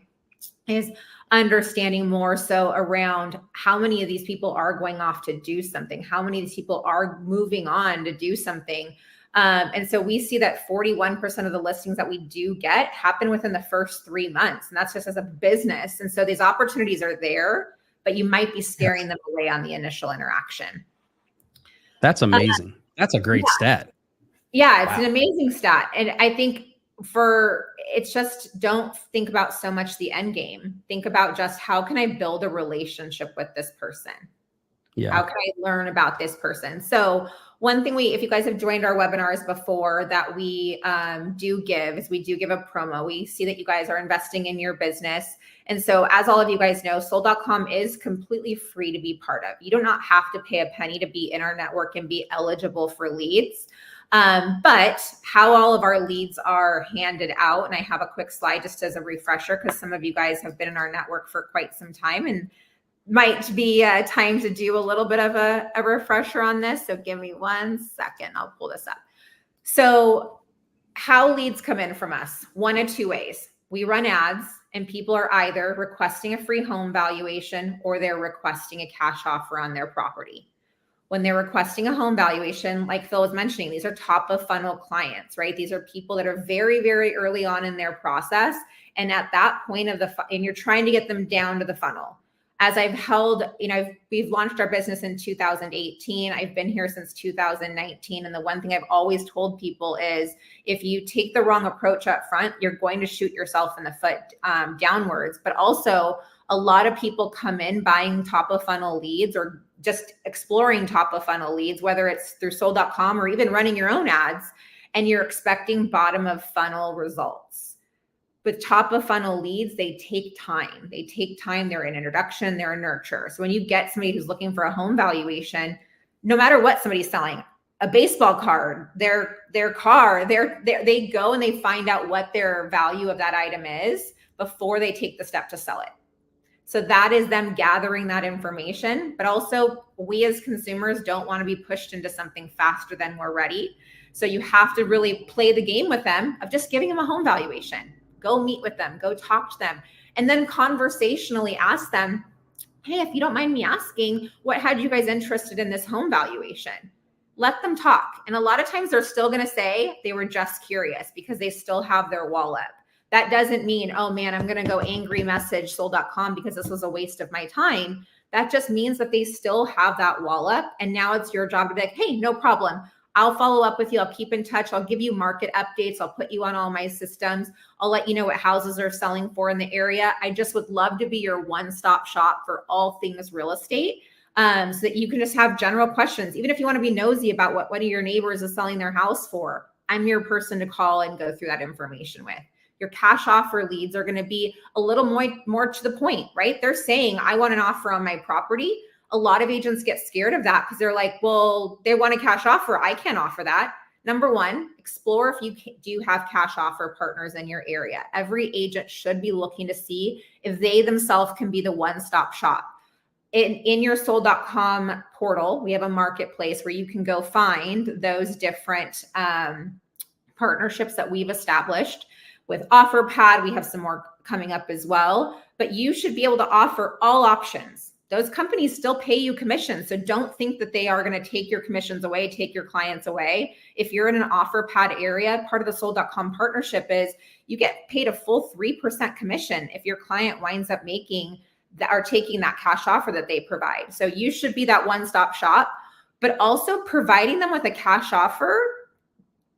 S1: is understanding more so around how many of these people are going off to do something, how many of these people are moving on to do something. And so we see that 41% of the listings that we do get happen within the first 3 months. And that's just as a business. And so these opportunities are there, but you might be scaring them away on the initial interaction.
S2: That's amazing. That's a great stat.
S1: Yeah, it's an amazing stat. And I think it's just, don't think about so much the end game. Think about just, how can I build a relationship with this person? Yeah. How can I learn about this person? So one thing if you guys have joined our webinars before, that we do give is, we do give a promo. We see that you guys are investing in your business. And so, as all of you guys know, sold.com is completely free to be part of. You do not have to pay a penny to be in our network and be eligible for leads. But how all of our leads are handed out, and I have a quick slide just as a refresher, because some of you guys have been in our network for quite some time and might be time to do a little bit of a refresher on this. So give me 1 second. I'll pull this up. So how leads come in from us? One of two ways. We run ads, and people are either requesting a free home valuation or they're requesting a cash offer on their property. When they're requesting a home valuation, like Phil was mentioning, these are top of funnel clients, right? These are people that are very, very early on in their process. And at that point and you're trying to get them down to the funnel. As I've held, we've launched our business in 2018. I've been here since 2019. And the one thing I've always told people is, if you take the wrong approach up front, you're going to shoot yourself in the foot downwards. But also, a lot of people come in buying top of funnel leads, or just exploring top of funnel leads, whether it's through sold.com or even running your own ads, and you're expecting bottom of funnel results. With top of funnel leads, they take time. They're an introduction, they're a nurture. So when you get somebody who's looking for a home valuation, no matter what somebody's selling, a baseball card, their car, they go and they find out what their value of that item is before they take the step to sell it. So that is them gathering that information. But also, we as consumers don't want to be pushed into something faster than we're ready. So you have to really play the game with them of just giving them a home valuation. Go meet with them, go talk to them, and then conversationally ask them, hey, if you don't mind me asking, what had you guys interested in this home valuation? Let them talk. And a lot of times they're still going to say they were just curious, because they still have their wall up. That doesn't mean, oh man, I'm going to go angry message sold.com because this was a waste of my time. That just means that they still have that wall up. And now it's your job to be like, hey, no problem. I'll follow up with you. I'll keep in touch. I'll give you market updates. I'll put you on all my systems. I'll let you know what houses are selling for in the area. I just would love to be your one-stop shop for all things real estate, so that you can just have general questions. Even if you want to be nosy about what one of your neighbors is selling their house for, I'm your person to call and go through that information with. Your cash offer leads are going to be a little more to the point, right? They're saying, I want an offer on my property. A lot of agents get scared of that because they're like, well, they want a cash offer. I can't offer that. Number one, explore if you do have cash offer partners in your area. Every agent should be looking to see if they themselves can be the one-stop shop. In your sold.com portal, we have a marketplace where you can go find those different partnerships that we've established. With OfferPad, we have some more coming up as well, but you should be able to offer all options. Those companies still pay you commissions. So don't think that they are going to take your commissions away, take your clients away. If you're in an OfferPad area, part of the sold.com partnership is you get paid a full 3% commission if your client winds up taking that cash offer that they provide. So you should be that one-stop shop, but also providing them with a cash offer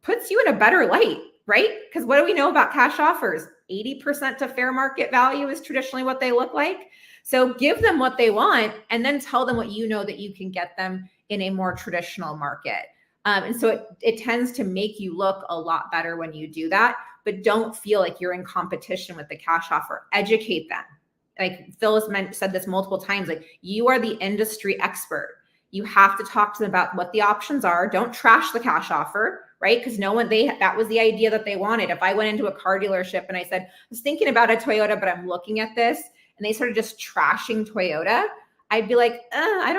S1: puts you in a better light, right? Because what do we know about cash offers? 80% to fair market value is traditionally what they look like. So give them what they want and then tell them what you know that you can get them in a more traditional market. And so it tends to make you look a lot better when you do that, but don't feel like you're in competition with the cash offer. Educate them. Like Phyllis said this multiple times, like you are the industry expert. You have to talk to them about what the options are. Don't trash the cash offer, right? Because that was the idea that they wanted. If I went into a car dealership and I said, I was thinking about a Toyota, but I'm looking at this, and they started just trashing Toyota, I'd be like, I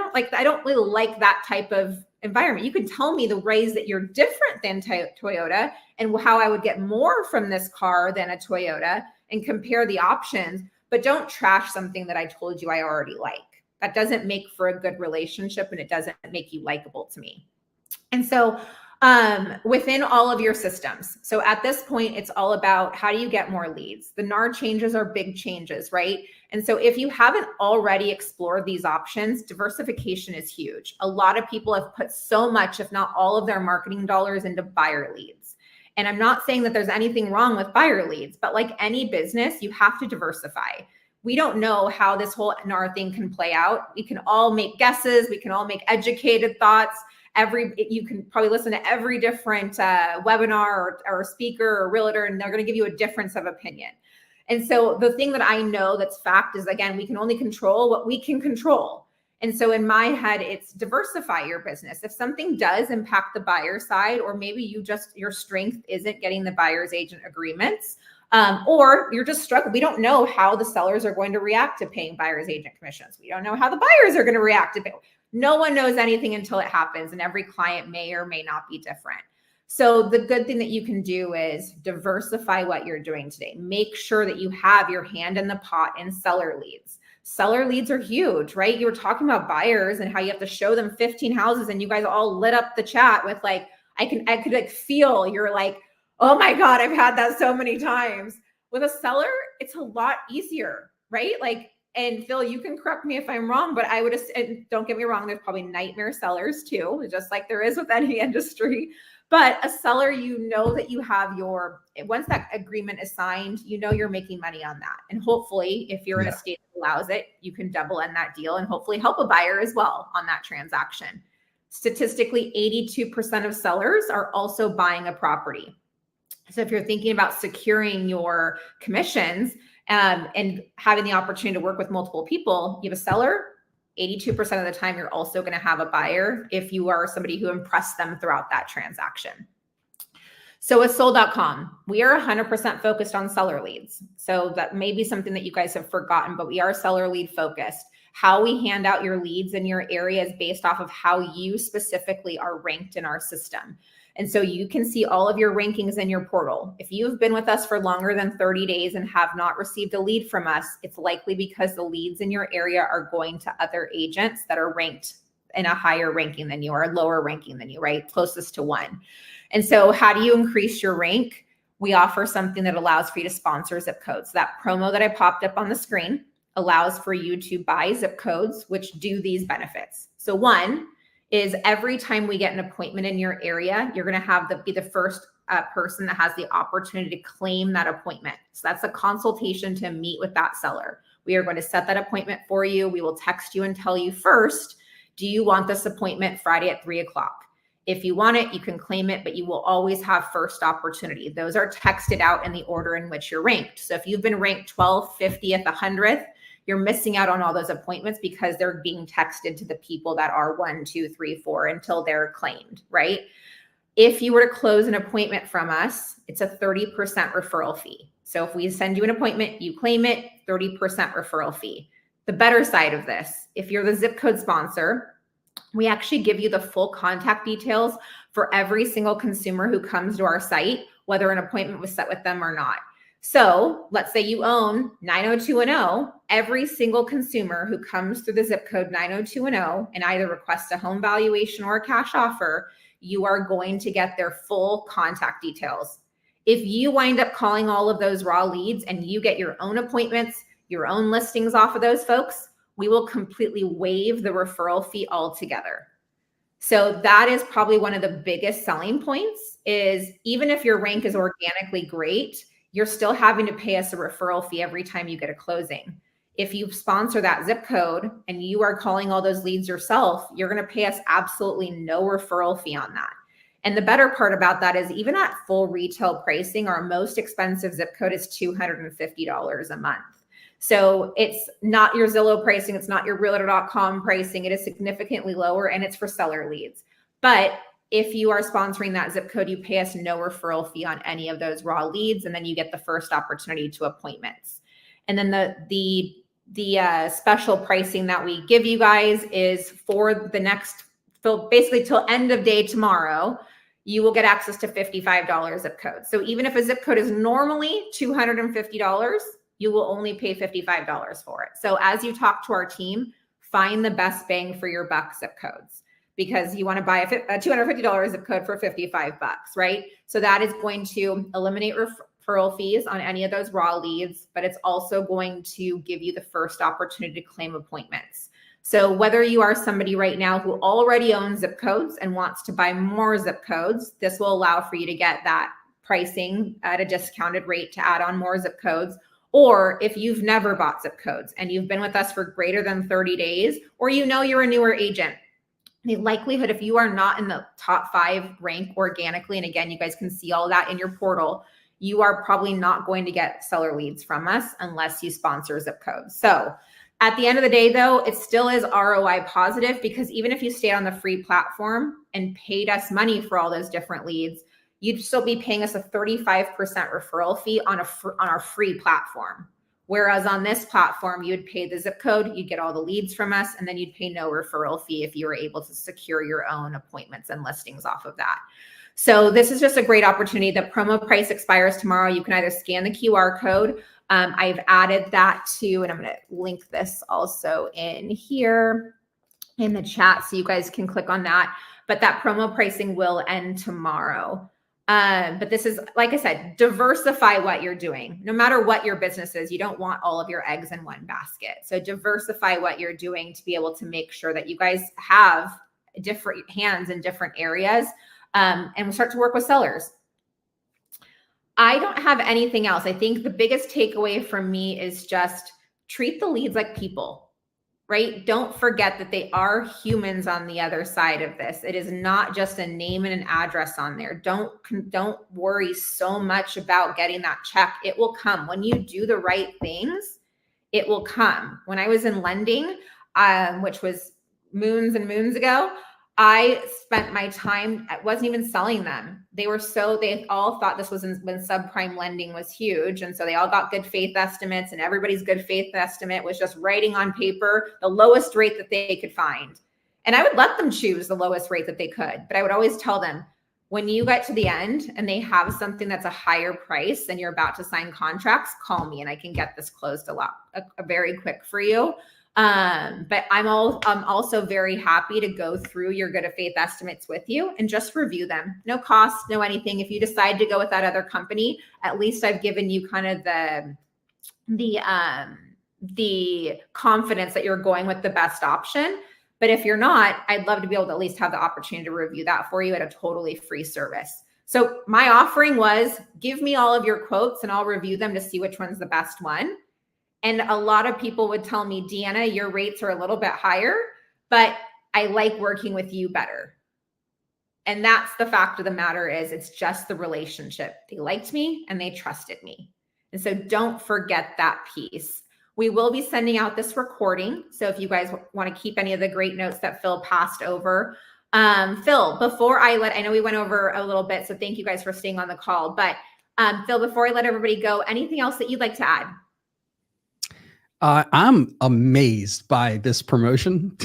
S1: don't really like that type of environment. You can tell me the ways that you're different than Toyota and how I would get more from this car than a Toyota and compare the options, but don't trash something that I told you I already like. That doesn't make for a good relationship, and it doesn't make you likable to me. And so within all of your systems. So at this point, it's all about how do you get more leads? The NAR changes are big changes, right? And so if you haven't already explored these options, diversification is huge. A lot of people have put so much, if not all of their marketing dollars into buyer leads. And I'm not saying that there's anything wrong with buyer leads, but like any business, you have to diversify. We don't know how this whole NAR thing can play out. We can all make guesses. We can all make educated thoughts. You can probably listen to every different webinar or speaker or realtor, and they're going to give you a difference of opinion. And so the thing that I know that's fact is, again, we can only control what we can control. And so in my head, it's diversify your business. If something does impact the buyer side, or maybe your strength isn't getting the buyer's agent agreements, or you're just struggling. We don't know how the sellers are going to react to paying buyer's agent commissions. We don't know how the buyers are going to react to pay. No one knows anything until it happens, and every client may or may not be different. So the good thing that you can do is diversify what you're doing today. Make sure that you have your hand in the pot in seller leads. Seller leads are huge, right? You were talking about buyers and how you have to show them 15 houses, and you guys all lit up the chat with like, I could like feel you're like, oh my God, I've had that so many times. With a seller, it's a lot easier, right? Like, and Phil, you can correct me if I'm wrong, but I would, and don't get me wrong, there's probably nightmare sellers too, just like there is with any industry. But a seller, you know that you have once that agreement is signed, you know you're making money on that. And hopefully, if you're in a state that allows it, you can double end that deal and hopefully help a buyer as well on that transaction. Statistically, 82% of sellers are also buying a property. So if you're thinking about securing your commissions, and having the opportunity to work with multiple people, you have a seller, 82% of the time, you're also going to have a buyer if you are somebody who impressed them throughout that transaction. So with sold.com, we are 100% focused on seller leads. So that may be something that you guys have forgotten, but we are seller lead focused. How we hand out your leads in your area is based off of how you specifically are ranked in our system. And so you can see all of your rankings in your portal. If you've been with us for longer than 30 days and have not received a lead from us, it's likely because the leads in your area are going to other agents that are ranked in a higher ranking than you or lower ranking than you, right? Closest to 1. And so how do you increase your rank? We offer something that allows for you to sponsor zip codes. That promo that I popped up on the screen allows for you to buy zip codes, which do these benefits. So one is every time we get an appointment in your area, you're going to be the first person that has the opportunity to claim that appointment. So that's a consultation to meet with that seller. We are going to set that appointment for you. We will text you and tell you first, do you want this appointment Friday at 3 o'clock? If you want it, you can claim it, but you will always have first opportunity. Those are texted out in the order in which you're ranked. So if you've been ranked 12th, 50th, 100th, you're missing out on all those appointments because they're being texted to the people that are 1, 2, 3, 4 until they're claimed, right? If you were to close an appointment from us, it's a 30% referral fee. So if we send you an appointment, you claim it, 30% referral fee. The better side of this, if you're the zip code sponsor, we actually give you the full contact details for every single consumer who comes to our site, whether an appointment was set with them or not. So let's say you own 90210, every single consumer who comes through the zip code 90210 and either requests a home valuation or a cash offer, you are going to get their full contact details. If you wind up calling all of those raw leads and you get your own appointments, your own listings off of those folks, we will completely waive the referral fee altogether. So that is probably one of the biggest selling points is even if your rank is organically great, you're still having to pay us a referral fee every time you get a closing. If you sponsor that zip code and you are calling all those leads yourself, you're going to pay us absolutely no referral fee on that. And the better part about that is even at full retail pricing, our most expensive zip code is $250 a month. So it's not your Zillow pricing. It's not your realtor.com pricing. It is significantly lower, and it's for seller leads. But if you are sponsoring that zip code, you pay us no referral fee on any of those raw leads. And then you get the first opportunity to appointments. And then the special pricing that we give you guys is for the next, so basically till end of day tomorrow, you will get access to $55 zip code. So even if a zip code is normally $250, you will only pay $55 for it. So as you talk to our team, find the best bang for your buck zip codes, because you want to buy a $250 zip code for $55, right? So that is going to eliminate referral fees on any of those raw leads, but it's also going to give you the first opportunity to claim appointments. So whether you are somebody right now who already owns zip codes and wants to buy more zip codes, this will allow for you to get that pricing at a discounted rate to add on more zip codes. Or if you've never bought zip codes and you've been with us for greater than 30 days, or you're a newer agent, the likelihood, if you are not in the top 5 rank organically, and again, you guys can see all that in your portal, you are probably not going to get seller leads from us unless you sponsor zip codes. So at the end of the day, though, it still is ROI positive, because even if you stayed on the free platform and paid us money for all those different leads, you'd still be paying us a 35% referral fee on our free platform. Whereas on this platform, you'd pay the zip code, you'd get all the leads from us, and then you'd pay no referral fee if you were able to secure your own appointments and listings off of that. So this is just a great opportunity. The promo price expires tomorrow. You can either scan the QR code. I've added that to, and I'm going to link this also in here in the chat so you guys can click on that. But that promo pricing will end tomorrow. But this is, like I said, diversify what you're doing. No matter what your business is, you don't want all of your eggs in one basket. So diversify what you're doing to be able to make sure that you guys have different hands in different areas. And we'll start to work with sellers. I don't have anything else. I think the biggest takeaway from me is just treat the leads like people, right? Don't forget that they are humans on the other side of this. It is not just a name and an address on there. Don't worry so much about getting that check. It will come. When you do the right things, it will come. When I was in lending, which was moons and moons ago, I spent my time, I wasn't even selling them. They all thought this was when subprime lending was huge. And so they all got good faith estimates, and everybody's good faith estimate was just writing on paper the lowest rate that they could find. And I would let them choose the lowest rate that they could. But I would always tell them, when you get to the end and they have something that's a higher price and you're about to sign contracts, call me and I can get this closed very quick for you. But I'm also very happy to go through your good faith estimates with you and just review them. No cost, no anything. If you decide to go with that other company, at least I've given you kind of the confidence that you're going with the best option. But if you're not, I'd love to be able to at least have the opportunity to review that for you at a totally free service. So my offering was, give me all of your quotes and I'll review them to see which one's the best one. And a lot of people would tell me, Deanna, your rates are a little bit higher, but I like working with you better. And that's the fact of the matter is, it's just the relationship. They liked me and they trusted me. And so don't forget that piece. We will be sending out this recording. So if you guys want to keep any of the great notes that Phil passed over. Phil, I know we went over a little bit, so thank you guys for staying on the call. But Phil, before I let everybody go, anything else that you'd like to add?
S2: I'm amazed by this promotion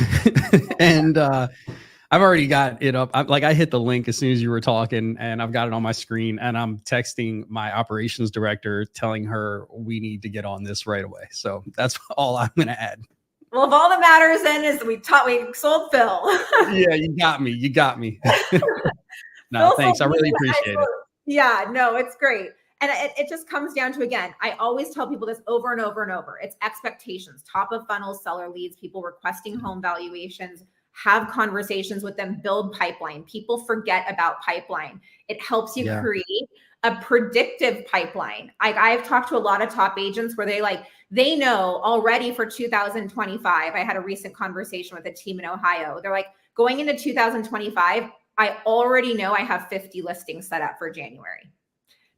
S2: and I've already got it up. I hit the link as soon as you were talking and I've got it on my screen and I'm texting my operations director telling her we need to get on this right away. So that's all I'm going to add.
S1: Well, if all that matters then is we sold Phil.
S2: Yeah, you got me. No, thanks. I really appreciate it.
S1: Yeah, no, it's great. And it just comes down to, again, I always tell people this over and over and over. It's expectations, top of funnel seller leads, people requesting home valuations. have conversations with them, build pipeline. People forget about pipeline. It helps you create a predictive pipeline. I've talked to a lot of top agents where they know already for 2025. I had a recent conversation with a team in Ohio. They're like, going into 2025, I already know I have 50 listings set up for January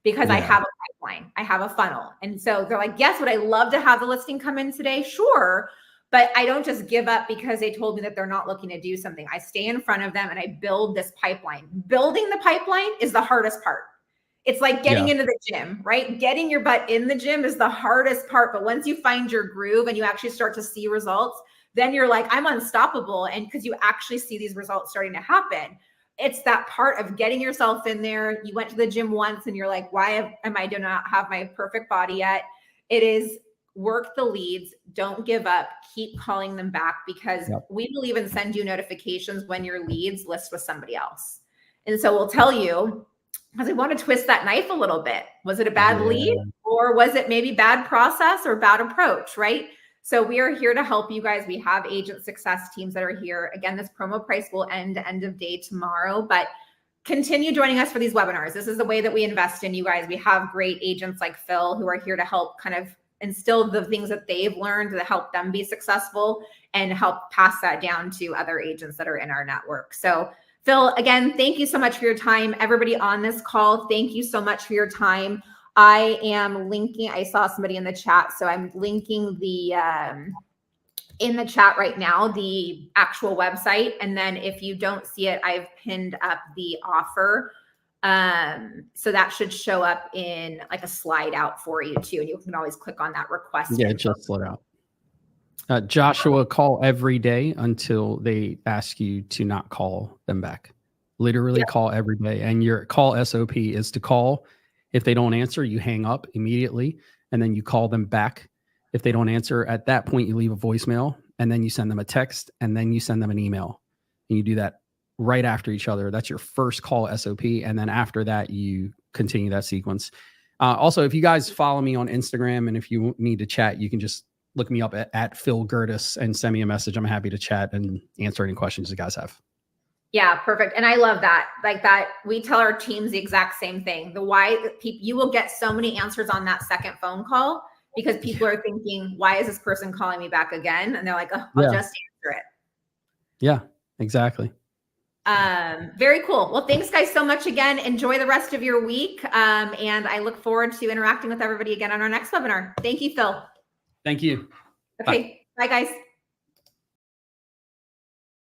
S1: because I have a pipeline, I have a funnel. And so they're like, yes, would I love to have the listing come in today? Sure. But I don't just give up because they told me that they're not looking to do something. I stay in front of them and I build this pipeline. Building the pipeline is the hardest part. It's like getting into the gym, right? Getting your butt in the gym is the hardest part. But once you find your groove and you actually start to see results, then you're like, I'm unstoppable. And because you actually see these results starting to happen, it's that part of getting yourself in there. You went to the gym once and you're like, why am I do not have my perfect body yet? It is work the leads. Don't give up. Keep calling them back, because we will even send you notifications when your leads list with somebody else. And so we'll tell you, because we want to twist that knife a little bit. Was it a bad lead, or was it maybe bad process or bad approach, right? So we are here to help you guys. We have agent success teams that are here. Again, this promo price will end of day tomorrow, but continue joining us for these webinars. This is the way that we invest in you guys. We have great agents like Phil who are here to help kind of instill the things that they've learned to help them be successful and help pass that down to other agents that are in our network. So Phil, again, thank you so much for your time. Everybody on this call, thank you so much for your time. I am linking, I saw somebody in the chat, so I'm linking the in the chat right now, the actual website. And then if you don't see it, I've pinned up the offer. So that should show up in like a slide out for you too. And you can always click on that request.
S2: Yeah, it just slid out. Joshua, call every day until they ask you to not call them back. Literally call every day. And your call SOP is to call. If they don't answer, you hang up immediately, and then you call them back. If they don't answer, at that point, you leave a voicemail, and then you send them a text, and then you send them an email. And you do that right after each other. That's your first call SOP. And then after that, you continue that sequence. Also, if you guys follow me on Instagram, and if you need to chat, you can just look me up at Phil Gerdes and send me a message. I'm happy to chat and answer any questions you guys have.
S1: Yeah, perfect. And I love that. Like that, we tell our teams the exact same thing. The why, you will get so many answers on that second phone call, because people are thinking, why is this person calling me back again? And they're like, oh, I'll just answer it.
S2: Yeah, exactly.
S1: Very cool. Well, thanks guys so much again. Enjoy the rest of your week. And I look forward to interacting with everybody again on our next webinar. Thank you, Phil.
S2: Thank you.
S1: Okay. Bye guys.